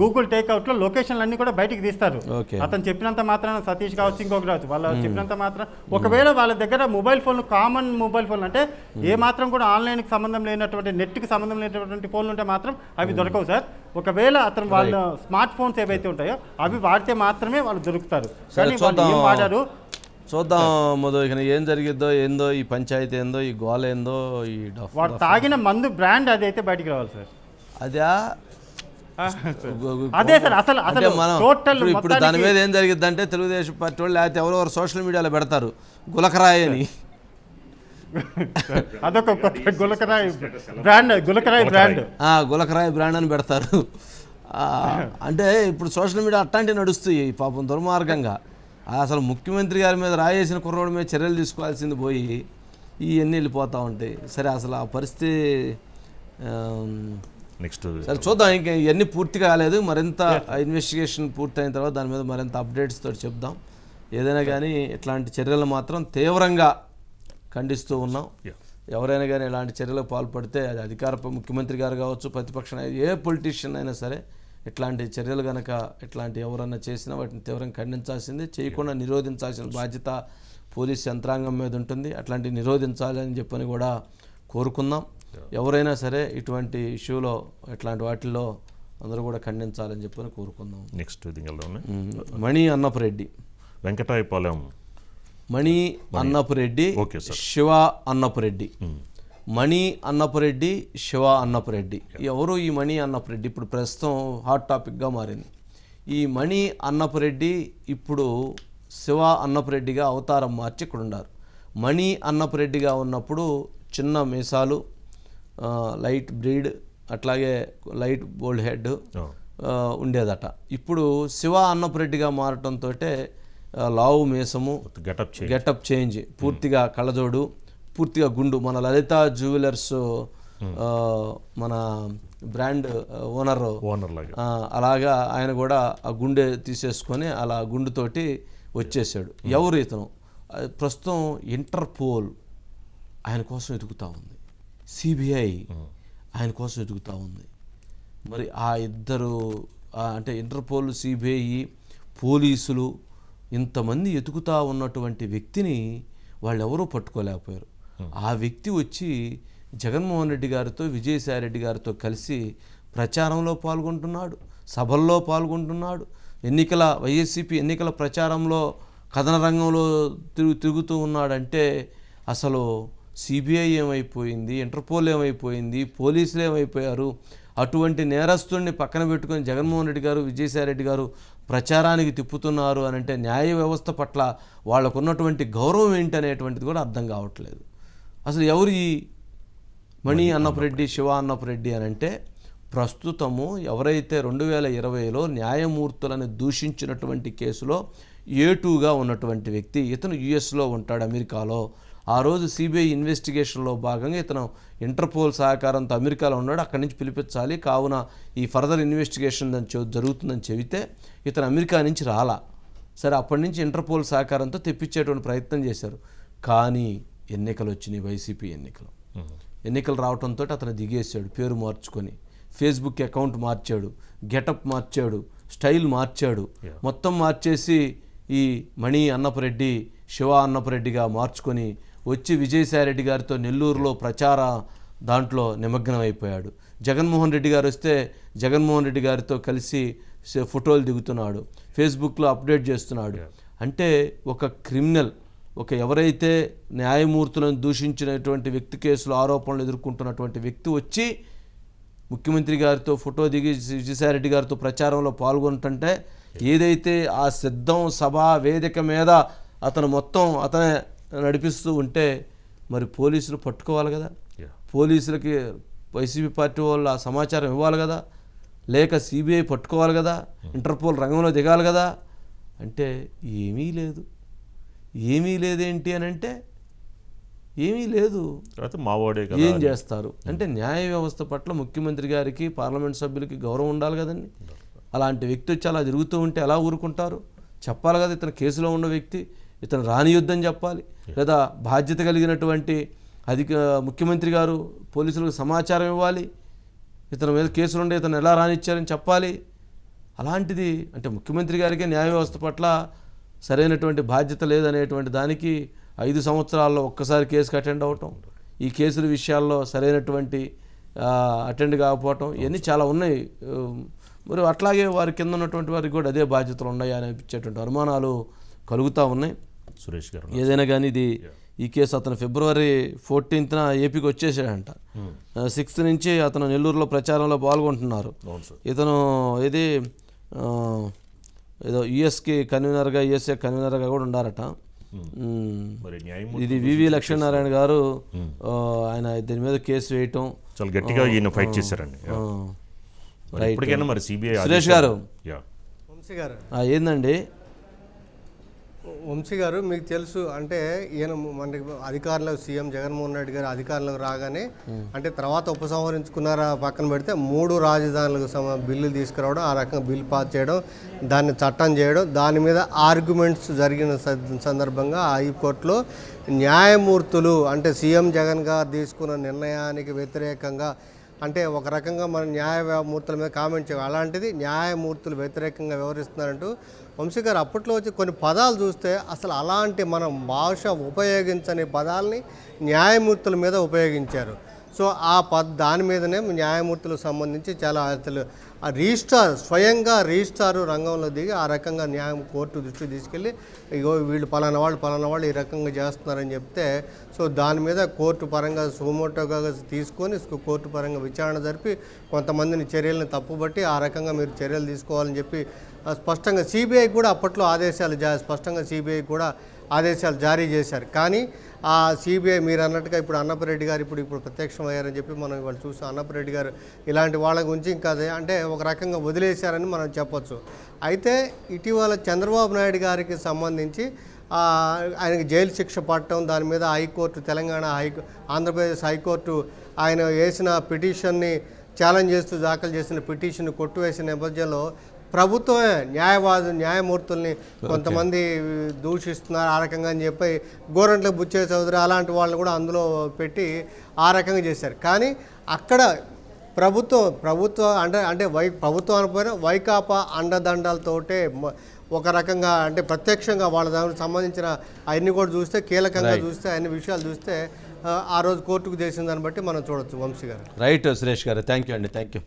గూగుల్ టేక్అవుట్ లో లొకేషన్లు అన్ని కూడా బయటికి తీస్తారు. అతను చెప్పినంత మాత్రం సతీష్ కావచ్చు, ఇంకొక రావచ్చు, వాళ్ళు చెప్పినంత మాత్రం ఒకవేళ వాళ్ళ దగ్గర మొబైల్ ఫోన్లు, కామన్ మొబైల్ ఫోన్లు అంటే ఏ మాత్రం కూడా ఆన్లైన్కి సంబంధం లేనటువంటి, నెట్కి సంబంధం లేనటువంటి ఫోన్లు ఉంటే మాత్రం అవి దొరకవు సార్. ఒకవేళ అతను వాళ్ళ స్మార్ట్ ఫోన్స్ ఏవైతే ఉంటాయో అవి వాడితే మాత్రమే వాళ్ళు దొరుకుతారు. కానీ వాళ్ళు ఏం వాడారు చూద్దాం. మొదలు ఇక ఏం జరిగిద్దో ఏందో, ఈ పంచాయతీ ఏందో, ఈ గోల ఏందో, ఈ వాడు తాగిన మందు బ్రాండ్ అది అయితే బయటికి రావాలి సార్. అదే సార్ అసలు మనం ఇప్పుడు దాని మీద ఏం జరిగిద్దంటే తెలుగుదేశం పార్టీ వాళ్ళు లేకపోతే ఎవరెవరు సోషల్ మీడియాలో పెడతారు గులకరాయి అని. అదొక గులకరాయి బ్రాండ్, గులకరాయి బ్రాండ్ అని పెడతారు. అంటే ఇప్పుడు సోషల్ మీడియా అట్లాంటివి నడుస్తాయి పాపం దుర్మార్గంగా. అసలు ముఖ్యమంత్రి గారి మీద రాయేసిన కుర్రోడి మీద చర్యలు తీసుకోవాల్సింది పోయి ఇవన్నీ వెళ్ళిపోతూ ఉంటాయి. సరే అసలు ఆ పరిస్థితి నెక్స్ట్ సరే చూద్దాం. ఇంకా ఇవన్నీ పూర్తి కాలేదు, మరింత ఇన్వెస్టిగేషన్ పూర్తయిన తర్వాత దాని మీద మరింత అప్డేట్స్ తోటి చెప్దాం. ఏదైనా కానీ ఇట్లాంటి చర్యలు మాత్రం తీవ్రంగా ఖండిస్తూ ఉన్నాం. ఎవరైనా కానీ ఇలాంటి చర్యలకు పాల్పడితే అది అధికార ముఖ్యమంత్రి గారు కావచ్చు, ప్రతిపక్ష ఏ పొలిటీషియన్ అయినా సరే ఇట్లాంటి చర్యలు కనుక ఇట్లాంటి ఎవరన్నా చేసినా వాటిని తీవ్రంగా ఖండించాల్సిందే, చేయకుండా నిరోధించాల్సిన బాధ్యత పోలీస్ యంత్రాంగం మీద ఉంటుంది. అట్లాంటివి నిరోధించాలని చెప్పని కూడా కోరుకుందాం. ఎవరైనా సరే ఇటువంటి ఇష్యూలో ఇట్లాంటి వాటిల్లో అందరూ కూడా ఖండించాలని చెప్పని కోరుకుందాం. నెక్స్ట్ మణి అన్నపురెడ్డి, వెంకటాయపాలెం మణి అన్నపురెడ్డి, శివ అన్నపురెడ్డి. మణి అన్నపురెడ్డి, శివ అన్నపురెడ్డి. ఎవరు ఈ మణి అన్నపురెడ్డి? ఇప్పుడు ప్రస్తుతం హాట్ టాపిక్గా మారింది. ఈ మణి అన్నపురెడ్డి ఇప్పుడు శివ అన్నపరెడ్డిగా అవతారం మార్చి ఇక్కడ ఉన్నారు. మణి అన్నపరెడ్డిగా ఉన్నప్పుడు చిన్న మీసాలు, లైట్ బ్రీడ్, అట్లాగే లైట్ బోల్డ్ హెడ్ ఉండేదట. ఇప్పుడు శివ అన్నపరెడ్డిగా మారటంతో లావు మీసము, గెటప్ చేంజ్, పూర్తిగా కళ్ళజోడు, పూర్తిగా గుండు. మన లలిత జ్యువెలర్స్ మన బ్రాండ్ ఓనర్ అలాగా ఆయన కూడా ఆ గుండె తీసేసుకొని అలా గుండుతోటి వచ్చేసాడు. ఎవరు ఇతను? ప్రస్తుతం ఇంటర్పోల్ ఆయన కోసం ఎదుగుతూ ఉంది, సిబిఐ ఆయన కోసం ఎదుగుతూ ఉంది. మరి ఆ ఇద్దరు అంటే ఇంటర్పోల్, సిబిఐ, పోలీసులు ఇంతమంది ఎతుకుతూ ఉన్నటువంటి వ్యక్తిని వాళ్ళు ఎవరూ పట్టుకోలేకపోయారు. ఆ వ్యక్తి వచ్చి జగన్మోహన్ రెడ్డి గారితో, విజయసాయి రెడ్డి గారితో కలిసి ప్రచారంలో పాల్గొంటున్నాడు, సభల్లో పాల్గొంటున్నాడు, వైఎస్సీపీ ఎన్నికల ప్రచారంలో కథన రంగంలో తిరుగుతూ ఉన్నాడంటే అసలు సిబిఐ ఏమైపోయింది, ఇంటర్పోల్ ఏమైపోయింది, పోలీసులు ఏమైపోయారు? అటువంటి నేరస్తుడిని పక్కన పెట్టుకొని జగన్మోహన్ రెడ్డి గారు, విజయసాయి రెడ్డి గారు ప్రచారానికి తిప్పుతున్నారు అని అంటే న్యాయ వ్యవస్థ పట్ల వాళ్ళకున్నటువంటి గౌరవం ఏంటనేటువంటిది కూడా అర్థం కావట్లేదు. అసలు ఎవరు ఈ మణి అన్నపరెడ్డి, శివ అన్నపరెడ్డి అని అంటే ప్రస్తుతము ఎవరైతే 2020లో న్యాయమూర్తులను దూషించినటువంటి కేసులో A2గా ఉన్నటువంటి వ్యక్తి. ఇతను యుఎస్లో ఉంటాడు, అమెరికాలో. ఆ రోజు సిబిఐ ఇన్వెస్టిగేషన్లో భాగంగా ఇతను ఇంటర్పోల్ సహకారంతో అమెరికాలో ఉన్నాడు, అక్కడి నుంచి పిలిపించాలి, కావున ఈ ఫర్దర్ ఇన్వెస్టిగేషన్ జరుగుతుందని చెబితే ఇతను అమెరికా నుంచి రాలా. సరే, అప్పటి నుంచి ఇంటర్పోల్ సహకారంతో తెప్పించేటువంటి ప్రయత్నం చేశారు. కానీ ఎన్నికలు వచ్చినాయి, వైసీపీ ఎన్నికలు రావడంతో అతను దిగేశాడు, పేరు మార్చుకొని ఫేస్బుక్ అకౌంట్ మార్చాడు, గెటప్ మార్చాడు, స్టైల్ మార్చాడు, మొత్తం మార్చేసి ఈ మణి అన్నపరెడ్డి, శివ అన్నపరెడ్డిగా మార్చుకొని వచ్చి విజయసాయి రెడ్డి గారితో నెల్లూరులో ప్రచార దాంట్లో నిమగ్నం అయిపోయాడు. జగన్మోహన్ రెడ్డి గారు వస్తే జగన్మోహన్ రెడ్డి గారితో కలిసి ఫోటోలు దిగుతున్నాడు, ఫేస్బుక్లో అప్డేట్ చేస్తున్నాడు. అంటే ఒక క్రిమినల్, ఎవరైతే న్యాయమూర్తులను దూషించినటువంటి వ్యక్తి కేసులో ఆరోపణలు ఎదుర్కొంటున్నటువంటి వ్యక్తి వచ్చి ముఖ్యమంత్రి గారితో ఫోటో దిగి విజయసాయి రెడ్డి గారితో ప్రచారంలో పాల్గొంటుంటే ఏదైతే ఆ సిద్ధం సభా వేదిక మీద అతను మొత్తం అతనే నడిపిస్తూ ఉంటే మరి పోలీసులు పట్టుకోవాలి కదా, పోలీసులకి వైసీపీ పార్టీ వాళ్ళు ఆ సమాచారం ఇవ్వాలి కదా, లేక సిబిఐ పట్టుకోవాలి కదా, ఇంటర్పోల్ రంగంలో దిగాలి కదా. అంటే ఏమీ లేదేంటి అని అంటే ఏమీ లేదు. ఏం చేస్తారు అంటే న్యాయ వ్యవస్థ పట్ల ముఖ్యమంత్రి గారికి, పార్లమెంట్ సభ్యులకి గౌరవం ఉండాలి కదండి. అలాంటి వ్యక్తి వచ్చి అలా తిరుగుతూ ఉంటే ఎలా ఊరుకుంటారు? చెప్పాలి కదా, ఇతను కేసులో ఉన్న వ్యక్తి, ఇతను రానియొద్దని చెప్పాలి, లేదా బాధ్యత కలిగినటువంటి ముఖ్యమంత్రి గారు పోలీసులకు సమాచారం ఇవ్వాలి, ఇతని మీద కేసులు ఉండే ఇతను ఎలా రానిచ్చారని చెప్పాలి. అలాంటిది అంటే ముఖ్యమంత్రి గారికే న్యాయ వ్యవస్థ పట్ల సరైనటువంటి బాధ్యత లేదనేటువంటి దానికి 5 సంవత్సరాల్లో ఒక్కసారి కేసుకు అటెండ్ అవ్వటం, ఈ కేసుల విషయాల్లో సరైనటువంటి అటెండ్ కాకపోవటం, ఇవన్నీ చాలా ఉన్నాయి. మరి అట్లాగే వారి కింద ఉన్నటువంటి వారికి కూడా అదే బాధ్యతలు ఉన్నాయి అనిపించేటువంటి అనుమానాలు కలుగుతూ ఉన్నాయి. సురేష్ గారు, ఏదైనా కానీ ఈ కేసు అతను February 14th ఏపీకి వచ్చేసాడంట. 6th నుంచి అతను నెల్లూరులో ప్రచారంలో పాల్గొంటున్నారు. ఇతను ఏదో యుఎస్ఏ కన్వీనర్గా కూడా ఉండారట. ఇది వివి లక్ష్మీనారాయణ గారు ఆయన దీని మీద కేసు వేయటం చాలా గట్టిగా ఈయన ఫైట్ చేశారండి. సురేష్ గారు, వంశీ గారు ఏందండి వంశీ గారు, మీకు తెలుసు అంటే ఈయన మనకి అధికారంలో సీఎం జగన్మోహన్ రెడ్డి గారు అధికారంలోకి రాగానే అంటే తర్వాత ఉపసంహరించుకున్నారా పక్కన పెడితే 3 రాజధానులకు బిల్లులు తీసుకురావడం, ఆ రకంగా బిల్ పాస్ చేయడం, దాన్ని చట్టం చేయడం, దాని మీద ఆర్గ్యుమెంట్స్ జరిగిన సందర్భంగా హైకోర్టులో న్యాయమూర్తులు అంటే సీఎం జగన్ గారు తీసుకున్న నిర్ణయానికి వ్యతిరేకంగా అంటే ఒక రకంగా మన న్యాయమూర్తుల మీద కామెంట్ చేయాలి. అలాంటిది న్యాయమూర్తులు వ్యతిరేకంగా వ్యవహరిస్తున్నారంటూ వంశీ గారు అప్పట్లో వచ్చి కొన్ని పదాలు చూస్తే అసలు అలాంటి మనం భాష ఉపయోగించని పదాలని న్యాయమూర్తుల మీద ఉపయోగించారు. సో దాని మీదనే న్యాయమూర్తులకు సంబంధించి చాలా అసలు ఆ స్వయంగా రిజిస్ట్రారు రంగంలో దిగి ఆ రకంగా కోర్టు దృష్టికి తీసుకెళ్ళి ఇగో వీళ్ళు పలానా వాళ్ళు ఈ రకంగా చేస్తున్నారని చెప్తే సో దాని మీద కోర్టు పరంగా సుమోటోగా తీసుకొని కోర్టు పరంగా విచారణ జరిపి కొంతమందిని చర్యలను తప్పుబట్టి ఆ రకంగా మీరు చర్యలు తీసుకోవాలని చెప్పి స్పష్టంగా సిబిఐ కూడా అప్పట్లో ఆదేశాలు స్పష్టంగా సిబిఐ కూడా ఆదేశాలు జారీ చేశారు. కానీ ఆ సిబిఐ మీరు అన్నట్టుగా ఇప్పుడు అన్నపరెడ్డి గారు ఇప్పుడు ప్రత్యక్షం అయ్యారని చెప్పి మనం ఇవాళ చూసాం. అన్నపరెడ్డి గారు ఇలాంటి వాళ్ళ గురించి ఇంకా అంటే ఒక రకంగా వదిలేశారని మనం చెప్పొచ్చు. అయితే ఇటీవల చంద్రబాబు నాయుడు గారికి సంబంధించి ఆయనకి జైలు శిక్ష పడటం, దాని మీద హైకోర్టు ఆంధ్రప్రదేశ్ హైకోర్టు ఆయన వేసిన పిటిషన్ని ఛాలెంజ్ చేస్తూ దాఖలు చేసిన పిటిషన్ని కొట్టివేసిన నేపథ్యంలో ప్రభుత్వమే న్యాయమూర్తుల్ని కొంతమంది దూషిస్తున్నారు ఆ రకంగా అని చెప్పి గోరంట్ల బుచ్చయ్య చౌదరి అలాంటి వాళ్ళని కూడా అందులో పెట్టి ఆ రకంగా చేశారు. కానీ అక్కడ ప్రభుత్వం అంటే ప్రభుత్వం అనకపోయినా వైకాపా అండదండలతోటే ఒక రకంగా అంటే ప్రత్యక్షంగా వాళ్ళ దానికి సంబంధించిన అవన్నీ కూడా చూస్తే కీలకంగా చూస్తే అన్ని విషయాలు చూస్తే ఆ రోజు కోర్టుకు చేసిన దాన్ని బట్టి మనం చూడొచ్చు. వంశీ గారు. రైట్ సురేష్ గారు, థ్యాంక్ యూ అండి. Thank you.